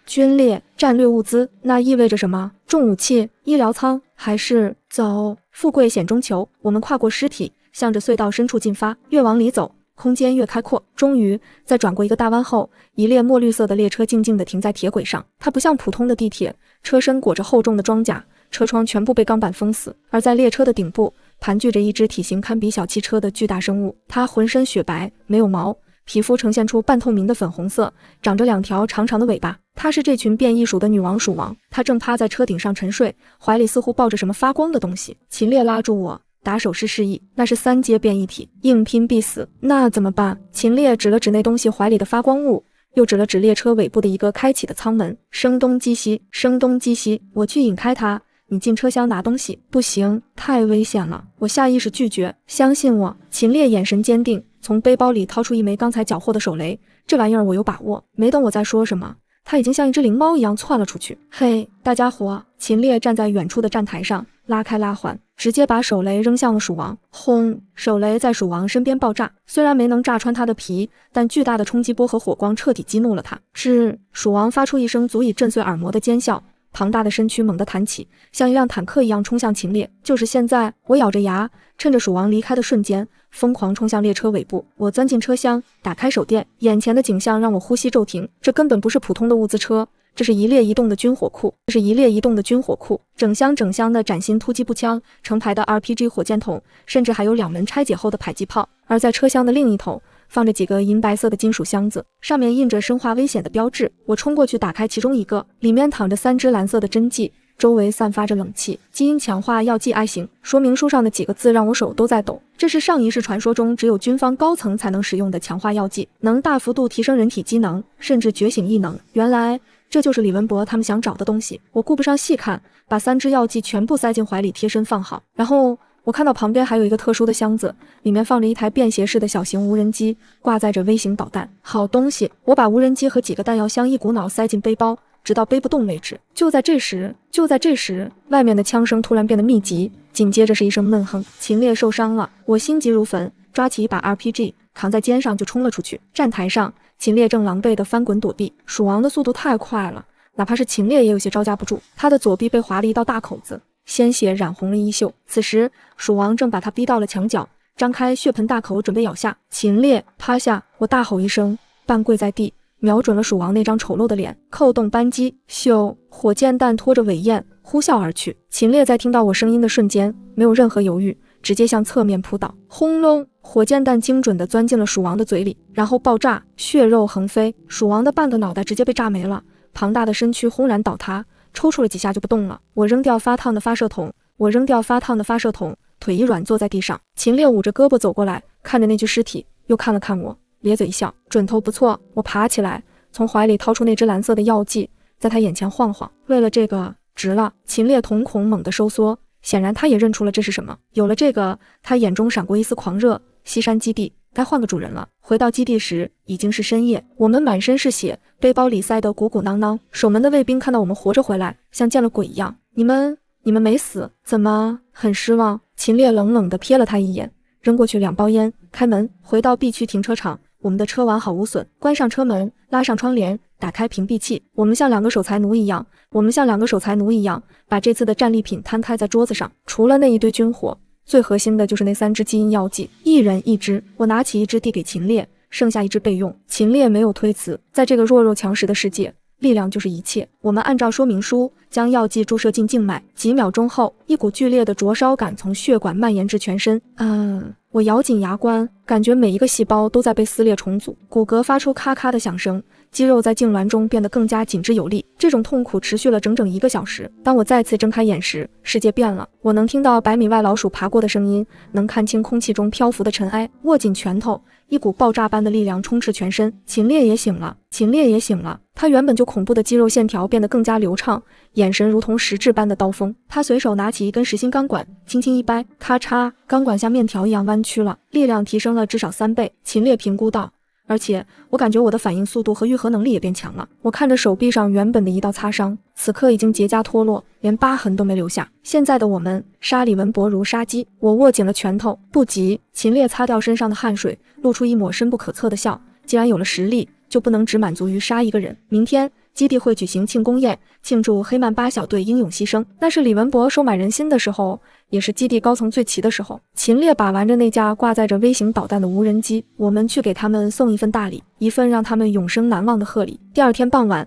军列、战略物资，那意味着什么？重武器、医疗舱，还是走？富贵险中求。我们跨过尸体，向着隧道深处进发，越往里走，空间越开阔。终于在转过一个大弯后，一列墨绿色的列车静静地停在铁轨上。它不像普通的地铁，车身裹着厚重的装甲，车窗全部被钢板封死。而在列车的顶部盘踞着一只体型堪比小汽车的巨大生物，它浑身雪白，没有毛，皮肤呈现出半透明的粉红色，长着2条长长的尾巴。它是这群变异鼠的女王鼠王，它正趴在车顶上沉睡，怀里似乎抱着什么发光的东西。秦烈拉住我，打手势示意，那是3阶变异体，硬拼必死。那怎么办？秦烈指了指那东西怀里的发光物，又指了指列车尾部的一个开启的舱门。声东击西，声东击西，我去引开它，你进车厢拿东西。不行，太危险了。我下意识拒绝。相信我。秦烈眼神坚定，从背包里掏出一枚刚才缴获的手雷。这玩意儿我有把握。没等我再说什么，他已经像一只灵猫一样窜了出去。嘿，大家伙！秦烈站在远处的站台上，拉开拉环，直接把手雷扔向了鼠王。轰！手雷在鼠王身边爆炸，虽然没能炸穿他的皮，但巨大的冲击波和火光彻底激怒了他。是，鼠王发出一声足以震碎耳膜的尖笑，庞大的身躯猛地弹起，像一辆坦克一样冲向秦烈。就是现在！我咬着牙，趁着鼠王离开的瞬间，疯狂冲向列车尾部。我钻进车厢，打开手电，眼前的景象让我呼吸骤停。这根本不是普通的物资车，这是一列移动的军火库，整箱的崭新突击步枪，成排的 RPG 火箭筒，甚至还有2门拆解后的迫击炮。而在车厢的另一头，放着几个银白色的金属箱子，上面印着生化危险的标志。我冲过去打开其中一个，里面躺着3支蓝色的针剂，周围散发着冷气。基因强化药剂 I 型，说明书上的几个字让我手都在抖。这是上一世传说中只有军方高层才能使用的强化药剂，能大幅度提升人体机能，甚至觉醒异能。原来这就是李文博他们想找的东西。我顾不上细看，把3支药剂全部塞进怀里，贴身放好。然后我看到旁边还有一个特殊的箱子，里面放着一台便携式的小型无人机，挂载着微型导弹。好东西！我把无人机和几个弹药箱一股脑塞进背包，直到背不动为止。就在这时，外面的枪声突然变得密集，紧接着是一声闷哼。秦烈受伤了！我心急如焚，抓起一把 RPG， 扛在肩上就冲了出去。站台上，秦烈正狼狈地翻滚躲避。鼠王的速度太快了，哪怕是秦烈也有些招架不住。他的左臂被划了一道大口子，鲜血染红了衣袖。此时，鼠王正把他逼到了墙角，张开血盆大口准备咬下。秦烈，趴下！我大吼一声，半跪在地，瞄准了鼠王那张丑陋的脸，扣动扳机，咻！火箭弹拖着尾焰呼啸而去。秦烈在听到我声音的瞬间，没有任何犹豫，直接向侧面扑倒。轰隆！火箭弹精准地钻进了鼠王的嘴里，然后爆炸，血肉横飞，鼠王的半个脑袋直接被炸没了，庞大的身躯轰然倒塌，抽搐了几下就不动了。我扔掉发烫的发射筒，腿一软坐在地上。秦烈捂着胳膊走过来，看着那具尸体，又看了看我，咧嘴一笑，准头不错。我爬起来，从怀里掏出那只蓝色的药剂，在他眼前晃晃。为了这个，值了。秦烈瞳孔猛地收缩，显然他也认出了这是什么。有了这个，他眼中闪过一丝狂热。西山基地该换个主人了。回到基地时已经是深夜，我们满身是血，背包里塞得鼓鼓囊囊。守门的卫兵看到我们活着回来，像见了鬼一样。你们没死？怎么？很失望。秦烈冷冷地瞥了他一眼，扔过去2包烟，开门回到 B 区停车场。我们的车完好无损，关上车门，拉上窗帘，打开屏蔽器。我们像2个守财奴一样，把这次的战利品摊开在桌子上。除了那一堆军火，最核心的就是那3支基因药剂，一人1支。我拿起1支递给秦烈，剩下1支备用。秦烈没有推辞，在这个弱肉强食的世界，力量就是一切。我们按照说明书将药剂注射进静脉，几秒钟后，一股剧烈的灼烧感从血管蔓延至全身。我咬紧牙关，感觉每一个细胞都在被撕裂重组，骨骼发出咔咔的响声，肌肉在痉挛中变得更加紧致有力。这种痛苦持续了整整1个小时。当我再次睁开眼时，世界变了。我能听到100米外老鼠爬过的声音，能看清空气中漂浮的尘埃。握紧拳头，一股爆炸般的力量充斥全身。秦烈也醒了。他原本就恐怖的肌肉线条变得更加流畅，眼神如同实质般的刀锋。他随手拿起一根实心钢管，轻轻一掰，咔嚓，钢管像面条一样弯曲了，力量提升了至少3倍。秦烈评估道。而且我感觉我的反应速度和愈合能力也变强了。我看着手臂上原本的一道擦伤，此刻已经结痂脱落，连疤痕都没留下。现在的我们杀李文博如杀鸡。我握紧了拳头。不急。秦烈擦掉身上的汗水，露出一抹深不可测的笑。既然有了实力，就不能只满足于杀一个人。明天基地会举行庆功宴，庆祝黑曼巴小队英勇牺牲。那是李文博收买人心的时候，也是基地高层最齐的时候。秦烈把玩着那架挂载着微型导弹的无人机，我们去给他们送一份大礼，一份让他们永生难忘的贺礼。第二天傍晚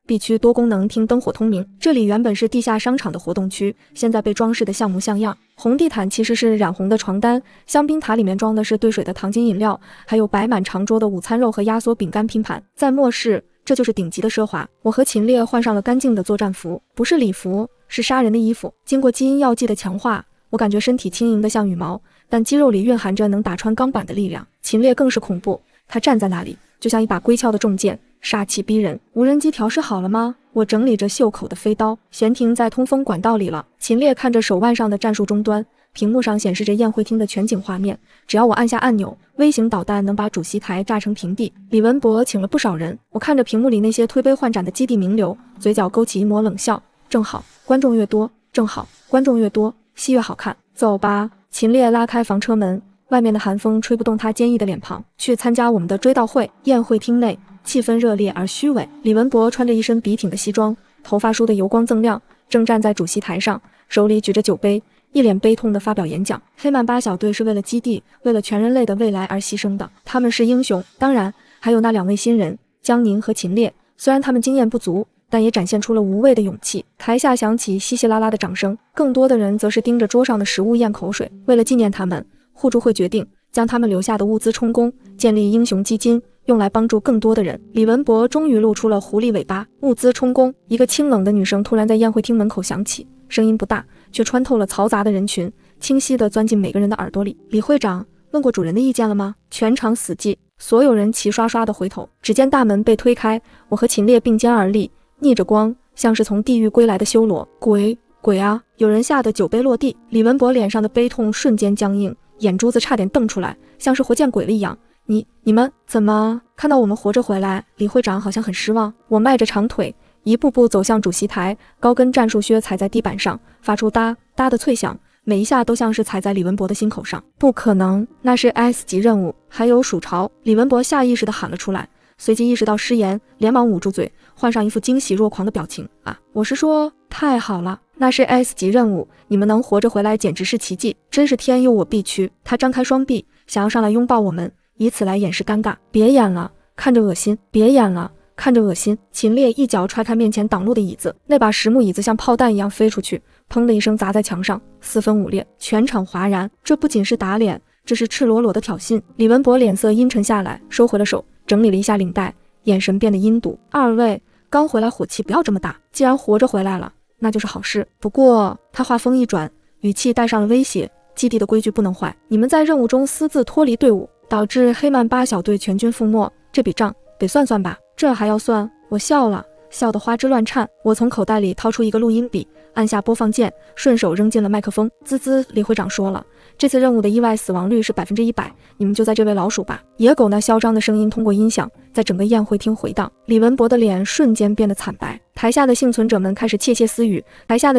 ，B 区多功能厅灯火通明。这里原本是地下商场的活动区，现在被装饰得像模像样。红地毯其实是染红的床单，香槟塔里面装的是兑水的糖精饮料，还有摆满长桌的午餐肉和压缩饼干拼盘。在末世，这就是顶级的奢华。我和秦烈换上了干净的作战服，不是礼服，是杀人的衣服。经过基因药剂的强化，我感觉身体轻盈得像羽毛，但肌肉里蕴含着能打穿钢板的力量。秦烈更是恐怖，他站在那里，就像一把归鞘的重剑，杀气逼人。无人机调试好了吗？我整理着袖口的飞刀，悬停在通风管道里了。秦烈看着手腕上的战术终端，屏幕上显示着宴会厅的全景画面，只要我按下按钮，微型导弹能把主席台炸成平地。李文博请了不少人，我看着屏幕里那些推杯换盏的基地名流，嘴角勾起一抹冷笑。正好，观众越多，正好，观众越多，戏越好看。走吧。秦烈拉开房车门，外面的寒风吹不动他坚毅的脸庞。去参加我们的追悼会。宴会厅内气氛热烈而虚伪。李文博穿着一身笔挺的西装，头发梳得油光锃亮，正站在主席台上，手里举着酒杯，一脸悲痛地发表演讲。黑曼巴小队是为了基地，为了全人类的未来而牺牲的，他们是英雄。当然，还有那2位新人江宁和秦烈，虽然他们经验不足，但也展现出了无畏的勇气。台下响起稀稀拉拉的掌声，更多的人则是盯着桌上的食物咽口水。为了纪念他们，互助会决定将他们留下的物资充公，建立英雄基金，用来帮助更多的人。李文博终于露出了狐狸尾巴。物资充公，一个清冷的女声突然在宴会厅门口响起，声音不大，却穿透了嘈杂的人群，清晰地钻进每个人的耳朵里。李会长，问过主人的意见了吗？全场死寂，所有人齐刷刷地回头。只见大门被推开，我和秦烈并肩而立，逆着光，像是从地狱归来的修罗。鬼啊！有人吓得酒杯落地。李文博脸上的悲痛瞬间僵硬，眼珠子差点瞪出来，像是活见鬼了一样。你们怎么看到我们活着回来？李会长好像很失望。我迈着长腿，一步步走向主席台，高跟战术靴踩在地板上，发出哒哒的脆响，每一下都像是踩在李文博的心口上。不可能，那是 S 级任务，还有鼠巢！李文博下意识地喊了出来，随即意识到失言，连忙捂住嘴，换上一副惊喜若狂的表情。我是说，太好了，那是 S 级任务，你们能活着回来简直是奇迹，真是天佑我必屈。他张开双臂，想要上来拥抱我们，以此来掩饰尴尬。别演了，看着恶心，别演了，看着恶心。秦烈一脚踹开面前挡路的椅子，那把实木椅子像炮弹一样飞出去，砰的一声砸在墙上，4分5裂，全场哗然。这不仅是打脸，这是赤裸裸的挑衅。李文博脸色阴沉下来，收回了手，整理了一下领带，眼神变得阴毒。2位刚回来，火气不要这么大，既然活着回来了，那就是好事。不过他话锋一转，语气带上了威胁，基地的规矩不能坏，你们在任务中私自脱离队伍，导致黑曼巴小队全军覆没，这笔账得算算吧。这还要算？我笑了，笑得花枝乱颤。我从口袋里掏出一个录音笔，按下播放键，顺手扔进了麦克风。滋滋，李会长说了，这次任务的意外死亡率是100%，你们就在这喂老鼠吧。野狗那嚣张的声音通过音响在整个宴会厅回荡。李文博的脸瞬间变得惨白，台下的幸存者们开始窃窃私语，看向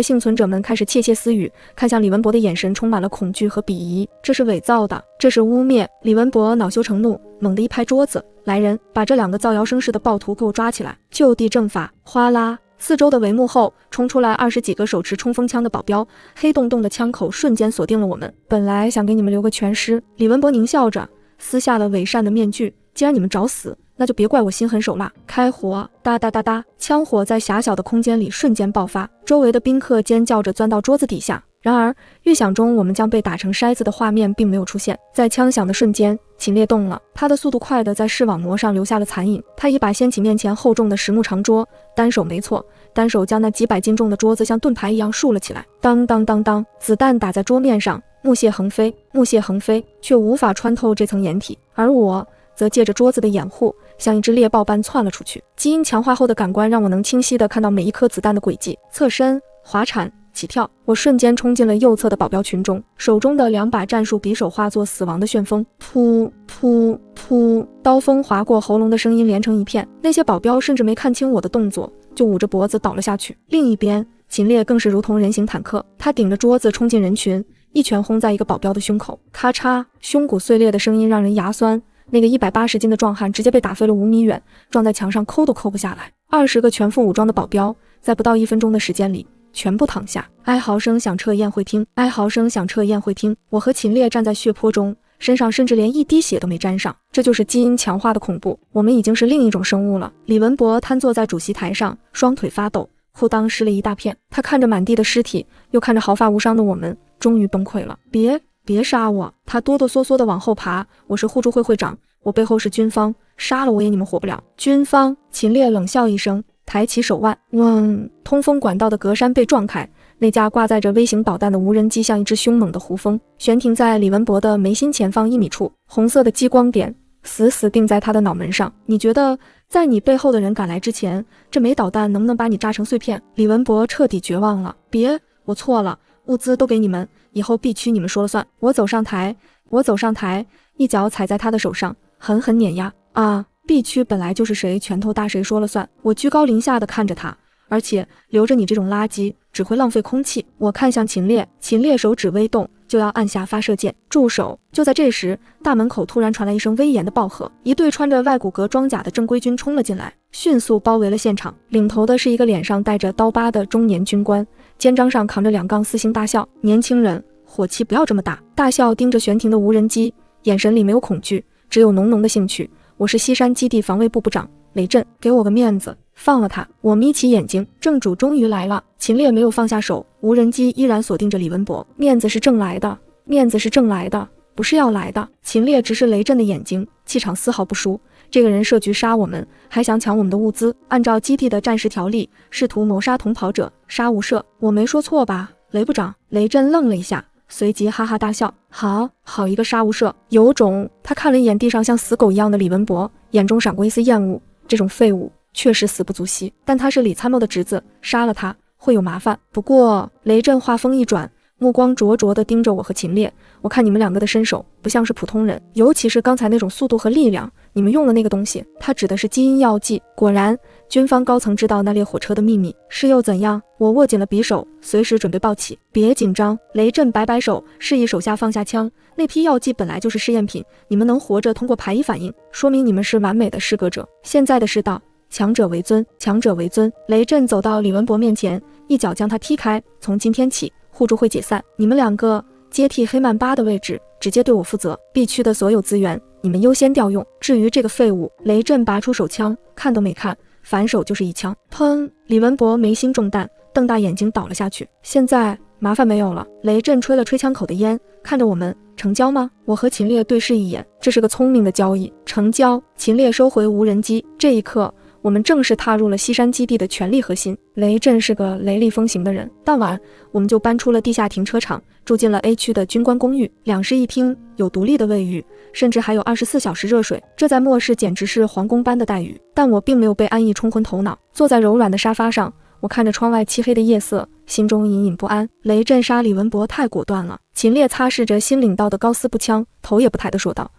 李文博的眼神充满了恐惧和鄙夷。这是伪造的，这是污蔑。李文博恼羞成怒，猛地一拍桌子，来人，把这2个造谣生事的暴徒给我抓起来，就地正法。哗啦，四周的帷幕后冲出来20几个手持冲锋枪的保镖，黑洞洞的枪口瞬间锁定了我们。本来想给你们留个全尸，李文博狞笑着撕下了伪善的面具，既然你们找死，那就别怪我心狠手辣。开火！哒哒哒哒，枪火在狭小的空间里瞬间爆发，周围的宾客尖叫着钻到桌子底下。然而预想中我们将被打成筛子的画面并没有出现。在枪响的瞬间，秦烈动了，他的速度快的在视网膜上留下了残影。他一把掀起面前厚重的实木长桌，单手将那几百斤重的桌子像盾牌一样竖了起来。当当当当，子弹打在桌面上，木屑横飞，却无法穿透这层掩体。而我则借着桌子的掩护，像一只猎豹般窜了出去。基因强化后的感官让我能清晰地看到每一颗子弹的轨迹。侧身、滑铲、起跳，我瞬间冲进了右侧的保镖群中，手中的2把战术匕首化作死亡的旋风，噗噗噗，刀锋划过喉咙的声音连成一片。那些保镖甚至没看清我的动作，就捂着脖子倒了下去。另一边，秦烈更是如同人形坦克，他顶着桌子冲进人群，一拳轰在一个保镖的胸口，咔嚓，胸骨碎裂的声音让人牙酸。那个180斤的壮汉直接被打飞了5米远，撞在墙上抠都抠不下来。20个全副武装的保镖在不到1分钟的时间里全部躺下，哀嚎声响彻宴会厅，我和秦烈站在血泊中，身上甚至连一滴血都没沾上。这就是基因强化的恐怖，我们已经是另一种生物了。李文博瘫坐在主席台上，双腿发抖，裤裆湿了一大片。他看着满地的尸体，又看着毫发无伤的我们，终于崩溃了。别杀我！他哆哆嗦嗦地往后爬。我是互助会会长，我背后是军方，杀了我也你们活不了。军方！秦烈冷笑一声，抬起手腕，嗡！通风管道的格栅被撞开，那架挂载着微型导弹的无人机像一只凶猛的胡蜂，悬停在李文博的眉心前方1米处。红色的激光点死死定在他的脑门上。你觉得在你背后的人赶来之前，这枚导弹能不能把你炸成碎片？李文博彻底绝望了。别，我错了，物资都给你们，以后必须你们说了算。我走上台，一脚踩在他的手上，狠狠碾压。啊，必须本来就是谁拳头大谁说了算。我居高临下的看着他，而且留着你这种垃圾只会浪费空气。我看向秦烈，秦烈手指微动，就要按下发射键。住手！就在这时，大门口突然传来一声威严的暴喝，一队穿着外骨骼装甲的正规军冲了进来，迅速包围了现场。领头的是一个脸上带着刀疤的中年军官，肩章上扛着2杠4星大校。年轻人，火气不要这么大。大校盯着悬停的无人机，眼神里没有恐惧，只有浓浓的兴趣。我是西山基地防卫部部长雷震，给我个面子，放了他。我眯起眼睛，正主终于来了。秦烈没有放下手，无人机依然锁定着李文博。面子是挣来的，面子是挣来的，不是要来的。秦烈直视雷震的眼睛，气场丝毫不输。这个人设局杀我们，还想抢我们的物资，按照基地的战时条例，试图谋杀同跑者，杀无赦。我没说错吧，雷部长？雷震愣了一下，随即哈哈大笑。好一个杀无赦，有种！他看了一眼地上像死狗一样的李文博，眼中闪过一丝厌恶。这种废物确实死不足惜，但他是李参谋的侄子，杀了他会有麻烦。不过雷震话锋一转，目光灼灼地盯着我和秦烈，我看你们2个的身手不像是普通人，尤其是刚才那种速度和力量，你们用的那个东西，他指的是基因药剂。果然，军方高层知道那列火车的秘密，是又怎样？我握紧了匕首，随时准备爆起。别紧张，雷震摆摆手，示意手下放下枪。那批药剂本来就是试验品，你们能活着通过排异反应，说明你们是完美的适格者。现在的世道，强者为尊，强者为尊。雷震走到李文博面前，一脚将他踢开。从今天起，互助会解散，你们2个接替黑曼巴的位置，直接对我负责。必区的所有资源，你们优先调用。至于这个废物，雷震拔出手枪，看都没看，反手就是一枪。砰！李文博眉心中弹，瞪大眼睛倒了下去。现在麻烦没有了。雷震吹了吹枪口的烟，看着我们，成交吗？我和秦烈对视一眼，这是个聪明的交易。成交。秦烈收回无人机，这一刻我们正式踏入了西山基地的权力核心。雷震是个雷厉风行的人。当晚我们就搬出了地下停车场，住进了 A 区的军官公寓，2室1厅，有独立的卫浴，甚至还有24小时热水，这在末世简直是皇宫般的待遇。但我并没有被安逸冲昏头脑，坐在柔软的沙发上，我看着窗外漆黑的夜色，心中隐隐不安。雷震杀李文博太果断了。秦烈擦拭着新领到的高斯步枪，头也不抬地说道，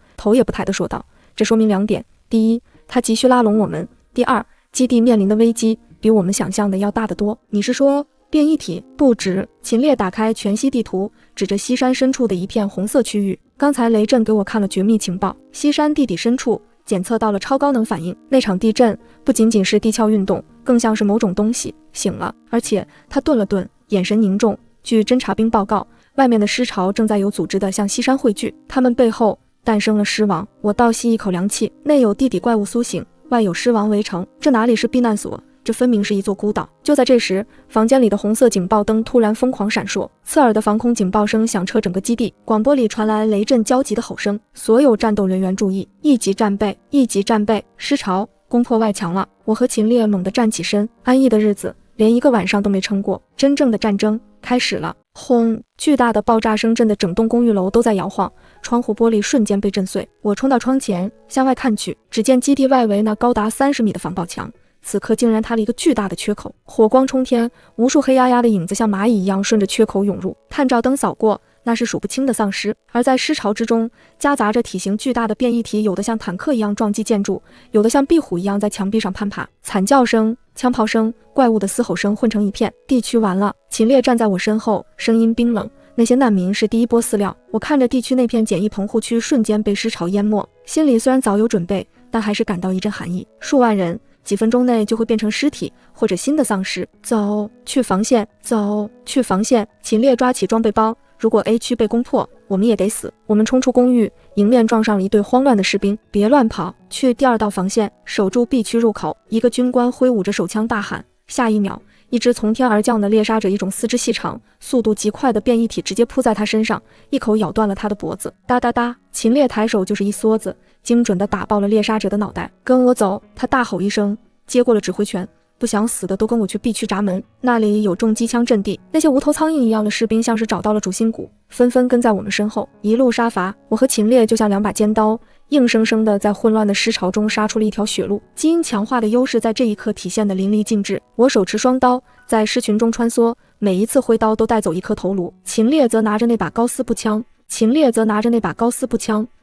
这说明2点：第一，他急需拉拢我们；第二，基地面临的危机比我们想象的要大得多。你是说变异体？不止。秦烈打开全息地图，指着西山深处的一片红色区域。刚才雷震给我看了绝密情报，西山地底深处检测到了超高能反应。那场地震不仅仅是地壳运动，更像是某种东西醒了。而且他顿了顿，眼神凝重。据侦察兵报告，外面的尸潮正在有组织地向西山汇聚，他们背后诞生了尸王。我倒吸一口凉气，内有地底怪物苏醒，外有尸王围城，这哪里是避难所，这分明是一座孤岛。就在这时，房间里的红色警报灯突然疯狂闪烁，刺耳的防空警报声响彻整个基地。广播里传来雷震焦急的吼声：所有战斗人员注意，一级战备，一级战备，尸潮攻破外墙了。我和秦烈猛地站起身，安逸的日子连1个晚上都没撑过，真正的战争开始了。轰！巨大的爆炸声震得整栋公寓楼都在摇晃，窗户玻璃瞬间被震碎。我冲到窗前，向外看去，只见基地外围那高达30米的防爆墙，此刻竟然塌了一个巨大的缺口，火光冲天，无数黑压压的影子像蚂蚁一样顺着缺口涌入。探照灯扫过，那是数不清的丧尸，而在尸潮之中夹杂着体型巨大的变异体，有的像坦克一样撞击建筑，有的像壁虎一样在墙壁上攀爬。惨叫声、枪炮声、怪物的嘶吼声混成一片。地区完了。秦烈站在我身后，声音冰冷，那些难民是第一波饲料。我看着地区那片简易棚户区瞬间被尸潮淹没，心里虽然早有准备，但还是感到一阵寒意。数万人几分钟内就会变成尸体或者新的丧尸。走，去防线，走，去防线。秦烈抓起装备包，如果 A 区被攻破，我们也得死。我们冲出公寓，迎面撞上了一队慌乱的士兵。别乱跑，去第2道防线，守住 B 区入口。一个军官挥舞着手枪大喊，下一秒，一只从天而降的猎杀者，一种四肢细长、速度极快的变异体直接扑在他身上，一口咬断了他的脖子。哒哒哒，秦烈抬手就是一梭子，精准地打爆了猎杀者的脑袋。跟我走！他大吼一声，接过了指挥权。不想死的都跟我去 B 区闸门，那里有重机枪阵地。那些无头苍蝇一样的士兵像是找到了主心骨，纷纷跟在我们身后，一路杀伐。我和秦烈就像2把尖刀，硬生生的在混乱的尸潮中杀出了一条血路。基因强化的优势在这一刻体现得淋漓尽致。我手持双刀，在尸群中穿梭，每一次挥刀都带走一颗头颅。秦烈则拿着那把高斯步枪，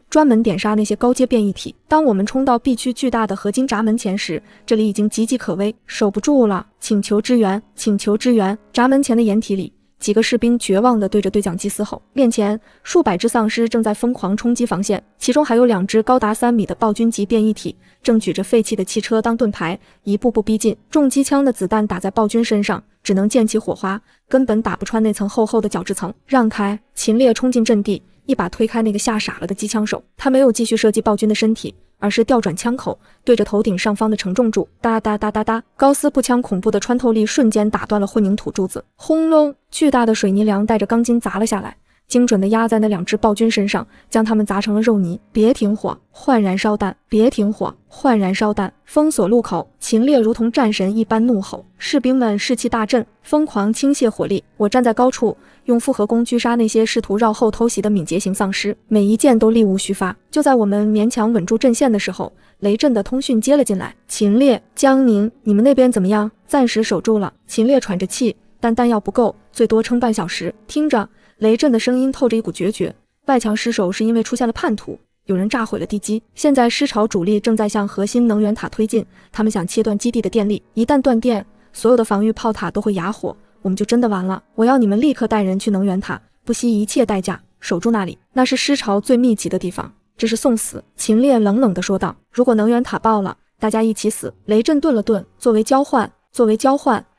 专门点杀那些高阶变异体。当我们冲到 B 区巨大的合金闸门前时，这里已经岌岌可危，守不住了，请求支援，请求支援！闸门前的掩体里，几个士兵绝望地对着对讲机嘶吼。面前数百只丧尸正在疯狂冲击防线，其中还有2只高达3米的暴君级变异体，正举着废弃的汽车当盾牌，一步步逼近。重机枪的子弹打在暴君身上，只能溅起火花，根本打不穿那层厚厚的角质层。让开！秦烈冲进阵地，一把推开那个吓傻了的机枪手。他没有继续射击暴君的身体，而是调转枪口，对着头顶上方的承重柱，哒哒哒哒哒，高斯步枪恐怖的穿透力瞬间打断了混凝土柱子。轰隆！巨大的水泥梁带着钢筋砸了下来，精准地压在那2只暴君身上，将他们砸成了肉泥。别停火，换燃烧弹！别停火，换燃烧弹！封锁路口！秦烈如同战神一般怒吼，士兵们士气大振，疯狂倾泻火力。我站在高处，用复合弓狙杀那些试图绕后偷袭的敏捷型丧尸，每一箭都力无虚发。就在我们勉强稳住阵线的时候，雷震的通讯接了进来：秦烈、江宁，你们那边怎么样？暂时守住了。秦烈喘着气，但弹药不够，最多撑半小时。听着，雷震的声音透着一股决绝。外墙失守是因为出现了叛徒，有人炸毁了地基。现在尸潮主力正在向核心能源塔推进，他们想切断基地的电力。一旦断电，所有的防御炮塔都会哑火，我们就真的完了。我要你们立刻带人去能源塔，不惜一切代价守住那里，那是尸潮最密集的地方，这是送死。秦烈冷冷地说道：如果能源塔爆了，大家一起死。雷震顿了顿，作为交换，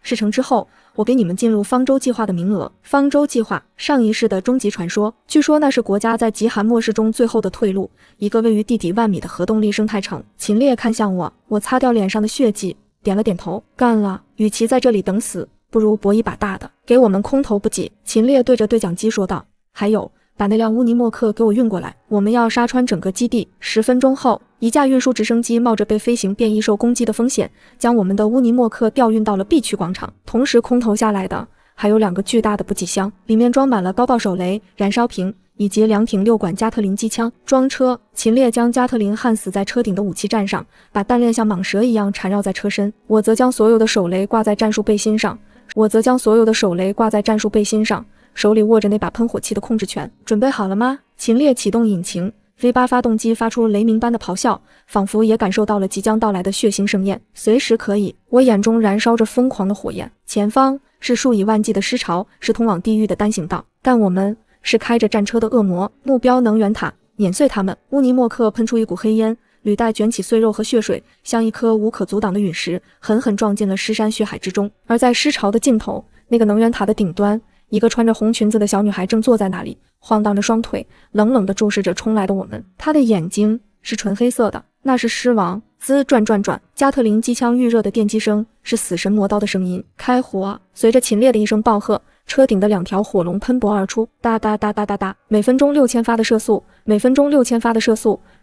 事成之后，我给你们进入方舟计划的名额。方舟计划，上一世的终极传说，据说那是国家在极寒末世中最后的退路，一个位于地底万米的核动力生态城。秦烈看向我，我擦掉脸上的血迹，点了点头，干了。与其在这里等死，不如搏一把大的，给我们空投不挤。秦烈对着对讲机说道，还有，把那辆乌尼莫克给我运过来，我们要杀穿整个基地。10分钟后，一架运输直升机冒着被飞行变异兽攻击的风险，将我们的乌尼莫克调运到了 B 区广场。同时空投下来的还有2个巨大的补给箱，里面装满了高爆手雷、燃烧瓶以及2挺6管加特林机枪。装车！秦烈将加特林焊死在车顶的武器站上，把弹链像蟒蛇一样缠绕在车身。我则将所有的手雷挂在战术背心上，手里握着那把喷火器的控制权。准备好了吗？秦烈启动引擎， V8 发动机发出雷鸣般的咆哮，仿佛也感受到了即将到来的血腥盛宴。随时可以。我眼中燃烧着疯狂的火焰，前方是数以万计的尸潮，是通往地狱的单行道，但我们是开着战车的恶魔。目标能源塔，碾碎他们！乌尼莫克喷出一股黑烟，履带卷起碎肉和血水，像一颗无可阻挡的陨石，狠狠撞进了尸山血海之中。而在尸潮的尽头，那个能源塔的顶端，一个穿着红裙子的小女孩正坐在那里，晃荡着双腿，冷冷地注视着冲来的我们。她的眼睛是纯黑色的，那是狮王。滋转转转，加特林机枪预热的电击声是死神磨刀的声音。开火！随着秦烈的一声暴喝，车顶的2条火龙喷薄而出，哒哒哒哒哒哒，每分钟6000发的射速，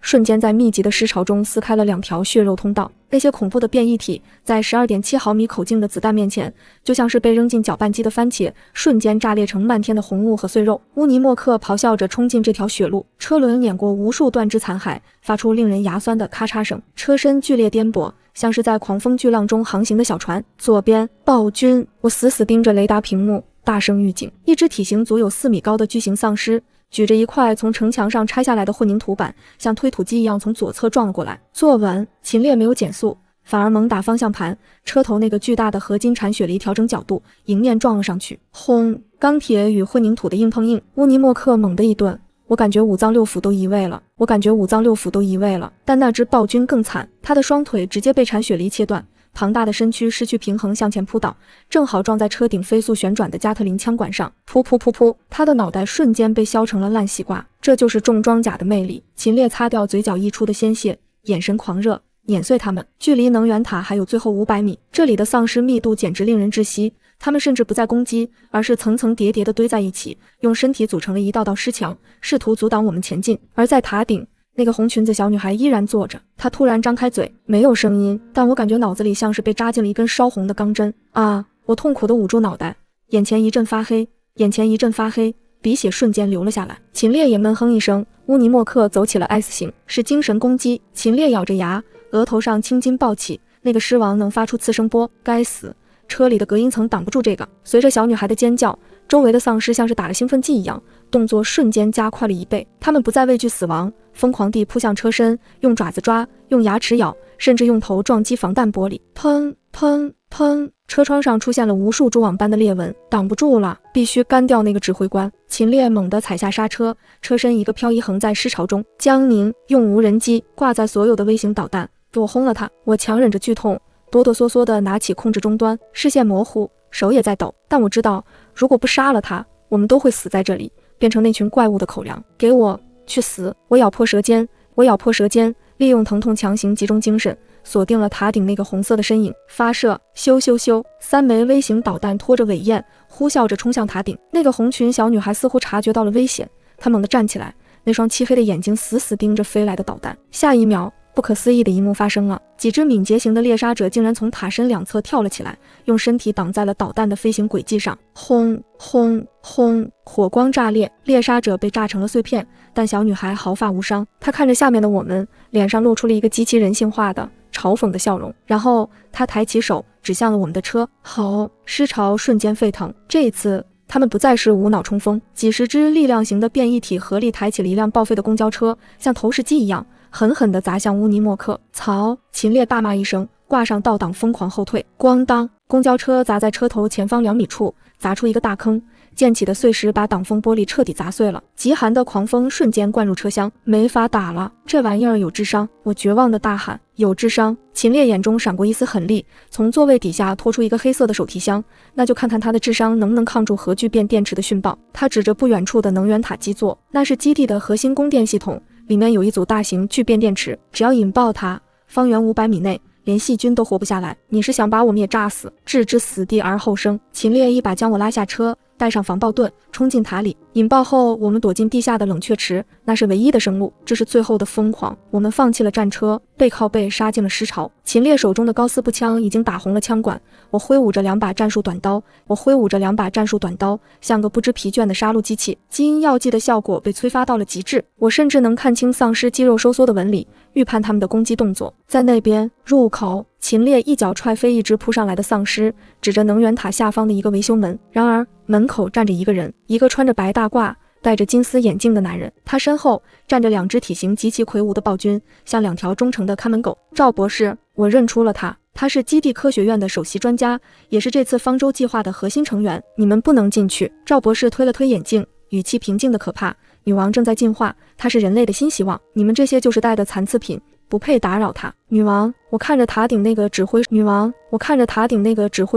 瞬间在密集的尸潮中撕开了2条血肉通道。那些恐怖的变异体在 12.7 毫米口径的子弹面前，就像是被扔进搅拌机的番茄，瞬间炸裂成漫天的红雾和碎肉。乌尼莫克咆哮着冲进这条血路，车轮碾过无数断肢残骸，发出令人牙酸的咔嚓声，车身剧烈颠簸，像是在狂风巨浪中航行的小船。左边，暴君！我死死盯着雷达屏幕，大声预警。一只体型足有4米高的巨型丧尸举着一块从城墙上拆下来的混凝土板，像推土机一样从左侧撞了过来。坐稳！秦烈没有减速，反而猛打方向盘，车头那个巨大的合金铲雪梨调整角度，迎面撞了上去。轰！钢铁与混凝土的硬碰硬，乌尼莫克猛地一顿，我感觉5脏6腑都移位了。但那只暴君更惨，他的双腿直接被铲雪梨切断，庞大的身躯失去平衡向前扑倒，正好撞在车顶飞速旋转的加特林枪管上，噗噗噗噗，他的脑袋瞬间被削成了烂西瓜。这就是重装甲的魅力。秦烈擦掉嘴角溢出的鲜血，眼神狂热，碾碎他们。距离能源塔还有最后500米，这里的丧尸密度简直令人窒息，他们甚至不再攻击，而是层层叠叠地堆在一起，用身体组成了一道道尸墙，试图阻挡我们前进。而在塔顶，那个红裙子小女孩依然坐着，她突然张开嘴，没有声音，但我感觉脑子里像是被扎进了一根烧红的钢针啊！我痛苦地捂住脑袋，眼前一阵发黑，鼻血瞬间流了下来。秦烈也闷哼一声，乌尼莫克走起了 S 型，是精神攻击。秦烈咬着牙，额头上青筋暴起，那个狮王能发出次声波，该死！车里的隔音层挡不住这个。随着小女孩的尖叫，周围的丧尸像是打了兴奋剂一样，动作瞬间加快了1倍。他们不再畏惧死亡，疯狂地扑向车身，用爪子抓，用牙齿咬，甚至用头撞击防弹玻璃。砰砰砰！车窗上出现了无数蛛网般的裂纹，挡不住了，必须干掉那个指挥官。秦烈猛地踩下刹车，车身一个漂移横在尸潮中。江宁用无人机挂载所有的微型导弹，给我轰了他！我强忍着剧痛，哆哆嗦嗦地拿起控制终端，视线模糊，手也在抖。但我知道，如果不杀了他，我们都会死在这里，变成那群怪物的口粮。给我去死！我咬破舌尖，利用疼痛强行集中精神，锁定了塔顶那个红色的身影，发射！咻咻咻！3枚微型导弹拖着尾焰，呼啸着冲向塔顶。那个红裙小女孩似乎察觉到了危险，她猛地站起来，那双漆黑的眼睛死死盯着飞来的导弹。下一秒，不可思议的一幕发生了，几只敏捷型的猎杀者竟然从塔身两侧跳了起来，用身体挡在了导弹的飞行轨迹上。轰轰轰！火光炸裂，猎杀者被炸成了碎片，但小女孩毫发无伤。她看着下面的我们，脸上露出了一个极其人性化的嘲讽的笑容，然后她抬起手指向了我们的车。好！尸潮瞬间沸腾，这一次他们不再是无脑冲锋，几十只力量型的变异体合力抬起了一辆报废的公交车，像投石机一样狠狠地砸向乌尼莫克。曹！秦烈大骂一声，挂上倒挡疯狂后退。咣当！公交车砸在车头前方2米处，砸出一个大坑，溅起的碎石把挡风玻璃彻底砸碎了。极寒的狂风瞬间灌入车厢，没法打了，这玩意儿有智商！我绝望地大喊，有智商！秦烈眼中闪过一丝狠戾，从座位底下拖出一个黑色的手提箱，那就看看他的智商能不能抗住核聚变电池的讯爆。他指着不远处的能源塔基座，那是基地的核心供电系统，里面有一组大型聚变电池，只要引爆它，方圆500米内连细菌都活不下来。你是想把我们也炸死，置之死地而后生？秦烈一把将我拉下车，带上防爆盾，冲进塔里。引爆后，我们躲进地下的冷却池，那是唯一的生路，这是最后的疯狂。我们放弃了战车，背靠背杀进了尸潮。秦烈手中的高斯步枪已经打红了枪管，我挥舞着2把战术短刀，像个不知疲倦的杀戮机器。基因药剂的效果被催发到了极致，我甚至能看清丧尸肌肉收缩的纹理，预判他们的攻击动作。在那边入口，秦烈一脚踹飞一只扑上来的丧尸，指着能源塔下方的一个维修门。然而门口站着一个人，一个穿着白大褂戴着金丝眼镜的男人，他身后站着2只体型极其魁梧的暴君，像2条忠诚的看门狗。赵博士，我认出了他，他是基地科学院的首席专家，也是这次方舟计划的核心成员。你们不能进去。赵博士推了推眼镜，语气平静的可怕。女王正在进化，她是人类的新希望，你们这些就是带的残次品，不配打扰她。女王，我看着塔顶那个指挥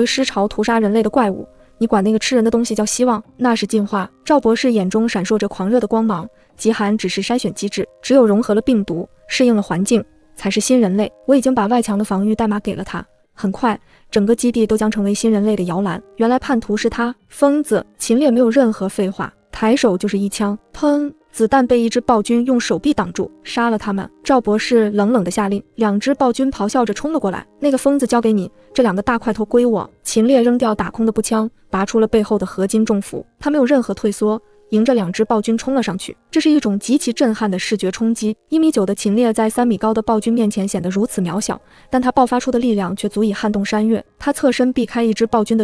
尸潮屠杀人类的怪物，你管那个吃人的东西叫希望？那是进化。赵博士眼中闪烁着狂热的光芒，极寒只是筛选机制，只有融合了病毒，适应了环境，才是新人类。我已经把外墙的防御代码给了他，很快整个基地都将成为新人类的摇篮。原来叛徒是他，疯子！秦烈没有任何废话，抬手就是一枪，砰！子弹被一只暴君用手臂挡住，杀了他们。赵博士冷冷地下令，2只暴君咆哮着冲了过来。那个疯子交给你，这2个大块头归我。秦烈扔掉打空的步枪，拔出了背后的合金重斧，他没有任何退缩，迎着2只暴君冲了上去。这是一种极其震撼的视觉冲击。1米9的秦烈在3米高的暴君面前显得如此渺小，但他爆发出的力量却足以撼动山岳。他侧身避开一只暴君的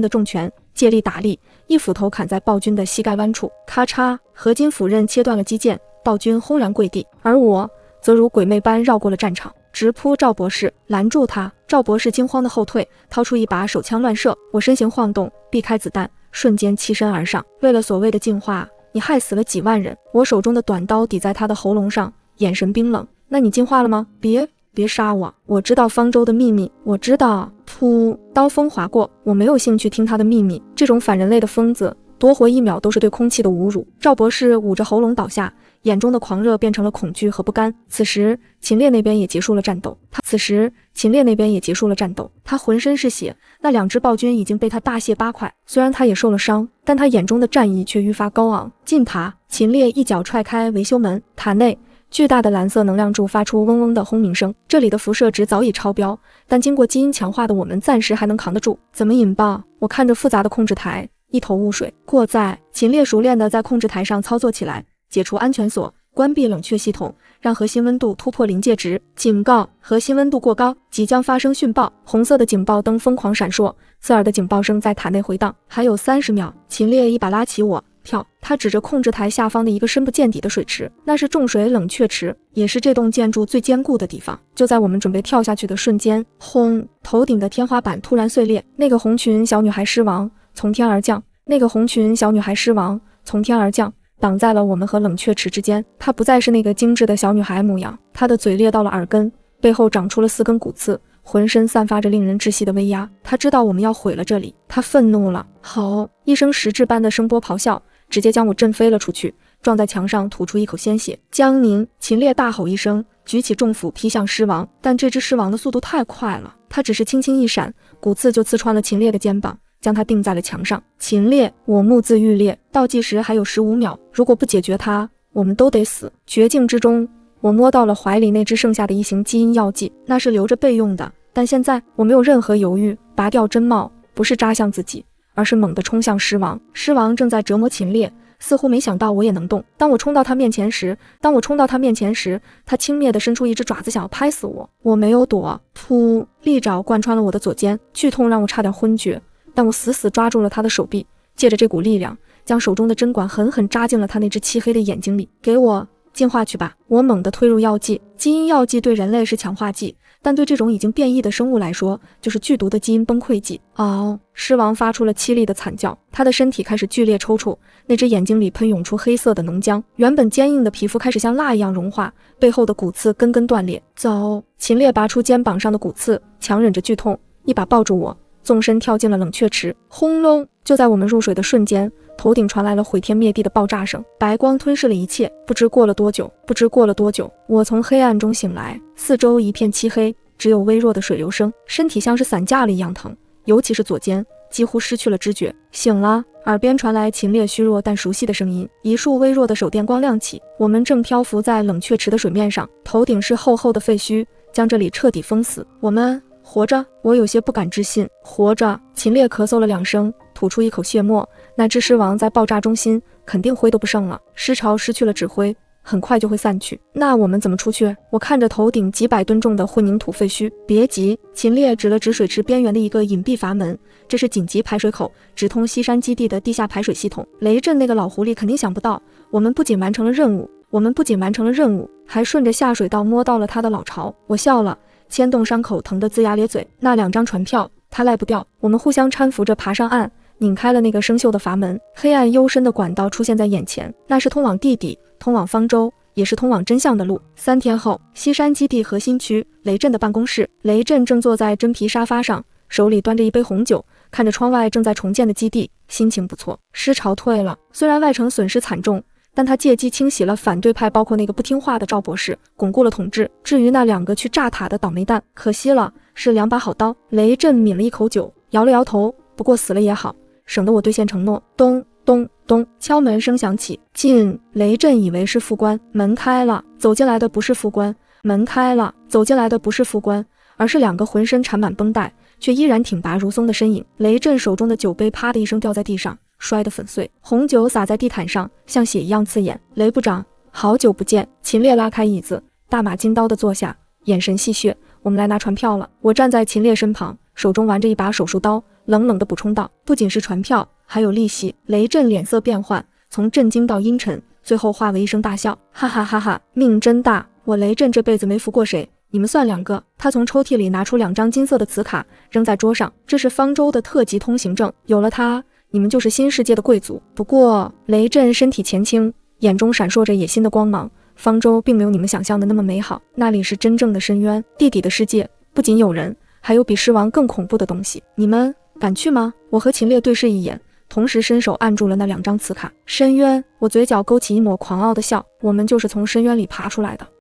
重拳，借力打力，一斧头砍在暴君的膝盖弯处，咔嚓，合金斧刃切断了肌腱，暴君轰然跪地。而我则如鬼魅般绕过了战场，直扑赵博士，拦住他。赵博士惊慌的后退，掏出一把手枪乱射。我身形晃动，避开子弹，瞬间欺身而上。为了所谓的进化，你害死了几万人。我手中的短刀抵在他的喉咙上，眼神冰冷。那你进化了吗？别杀我！我知道方舟的秘密，我知道。噗！刀锋划过，我没有兴趣听他的秘密。这种反人类的疯子，多活1秒都是对空气的侮辱。赵博士捂着喉咙倒下，眼中的狂热变成了恐惧和不甘。此时，秦烈那边也结束了战斗。他浑身是血，那2只暴君已经被他大卸8块。虽然他也受了伤，但他眼中的战意却愈发高昂。进塔，秦烈一脚踹开维修门，塔内巨大的蓝色能量柱发出嗡嗡的轰鸣声，这里的辐射值早已超标，但经过基因强化的我们暂时还能扛得住。怎么引爆？我看着复杂的控制台，一头雾水。过载，秦烈熟练地在控制台上操作起来，解除安全锁，关闭冷却系统，让核心温度突破临界值。警告：核心温度过高，即将发生讯爆。红色的警报灯疯狂闪烁，刺耳的警报声在塔内回荡。还有30秒，秦烈一把拉起我，跳。他指着控制台下方的一个深不见底的水池，那是重水冷却池，也是这栋建筑最坚固的地方。就在我们准备跳下去的瞬间，轰！头顶的天花板突然碎裂，那个红裙小女孩尸王从天而降，那个红裙小女孩尸王从天而降，挡在了我们和冷却池之间。她不再是那个精致的小女孩模样，她的嘴裂到了耳根，背后长出了4根骨刺，浑身散发着令人窒息的威压。她知道我们要毁了这里，她愤怒了。吼！一声实质般的声波咆哮，直接将我震飞了出去，撞在墙上，吐出一口鲜血。江宁！秦烈大吼一声，举起重斧劈向狮王，但这只狮王的速度太快了，他只是轻轻一闪，骨刺就刺穿了秦烈的肩膀，将他钉在了墙上。秦烈！我目眦欲裂，倒计时还有15秒，如果不解决他，我们都得死。绝境之中，我摸到了怀里那只剩下的一型基因药剂，那是留着备用的，但现在我没有任何犹豫，拔掉针帽，不是扎向自己，而是猛地冲向狮王。狮王正在折磨秦烈，似乎没想到我也能动。当我冲到他面前时，他轻蔑地伸出一只爪子想要拍死我。我没有躲，噗！利爪贯穿了我的左肩，剧痛让我差点昏厥，但我死死抓住了他的手臂，借着这股力量，将手中的针管狠狠扎进了他那只漆黑的眼睛里。给我进化去吧！我猛地推入药剂。基因药剂对人类是强化剂，但对这种已经变异的生物来说，就是剧毒的基因崩溃剂。嗷！狮王发出了凄厉的惨叫，他的身体开始剧烈抽搐，那只眼睛里喷涌出黑色的浓浆，原本坚硬的皮肤开始像蜡一样融化，背后的骨刺根根断裂。走！秦烈拔出肩膀上的骨刺，强忍着剧痛，一把抱住我，纵身跳进了冷却池。轰隆！就在我们入水的瞬间，头顶传来了毁天灭地的爆炸声，白光吞噬了一切。不知过了多久，我从黑暗中醒来，四周一片漆黑，只有微弱的水流声，身体像是散架了一样疼，尤其是左肩，几乎失去了知觉。醒了，耳边传来秦烈虚弱但熟悉的声音，一束微弱的手电光亮起，我们正漂浮在冷却池的水面上，头顶是厚厚的废墟，将这里彻底封死。我们活着？我有些不敢置信。活着？秦烈咳嗽了2声，吐出一口血沫。那只狮王在爆炸中心肯定灰都不剩了，尸潮失去了指挥，很快就会散去。那我们怎么出去？我看着头顶几百吨重的混凝土废墟。别急，秦烈指了指水池边缘的一个隐蔽阀门，这是紧急排水口，直通西山基地的地下排水系统。雷震那个老狐狸肯定想不到，我们不仅完成了任务，还顺着下水道摸到了他的老巢。我笑了，牵动伤口疼得龇牙咧嘴。那2张船票他赖不掉。我们互相搀扶着爬上岸，拧开了那个生锈的阀门，黑暗幽深的管道出现在眼前，那是通往地底，通往方舟，也是通往真相的路。3天后，西山基地核心区，雷震的办公室。雷震正坐在真皮沙发上，手里端着一杯红酒，看着窗外正在重建的基地，心情不错。尸潮退了，虽然外城损失惨重，但他借机清洗了反对派，包括那个不听话的赵博士，巩固了统治。至于那2个去炸塔的倒霉蛋，可惜了，是2把好刀。雷震抿了一口酒，摇了摇头，不过死了也好，省得我兑现承诺。咚咚咚，敲门声响起，进。雷震以为是副官，门开了，走进来的不是副官，而是2个浑身缠满绷带却依然挺拔如松的身影。雷震手中的酒杯啪的一声掉在地上，摔得粉碎，红酒洒在地毯上，像血一样刺眼。雷部长，好久不见。秦烈拉开椅子，大马金刀的坐下，眼神戏谑。我们来拿船票了。我站在秦烈身旁，手中玩着一把手术刀，冷冷地补充道，不仅是船票，还有利息。雷震脸色变幻，从震惊到阴沉，最后化为一声大笑，哈哈哈哈，命真大，我雷震这辈子没服过谁，你们算2个。他从抽屉里拿出2张金色的磁卡，扔在桌上，这是方舟的特级通行证，有了它，你们就是新世界的贵族。不过，雷震身体前倾，眼中闪烁着野心的光芒。方舟并没有你们想象的那么美好，那里是真正的深渊，地底的世界，不仅有人，还有比狮王更恐怖的东西。你们敢去吗？我和秦烈对视一眼，同时伸手按住了那2张磁卡。深渊，我嘴角勾起一抹狂傲的笑，我们就是从深渊里爬出来的。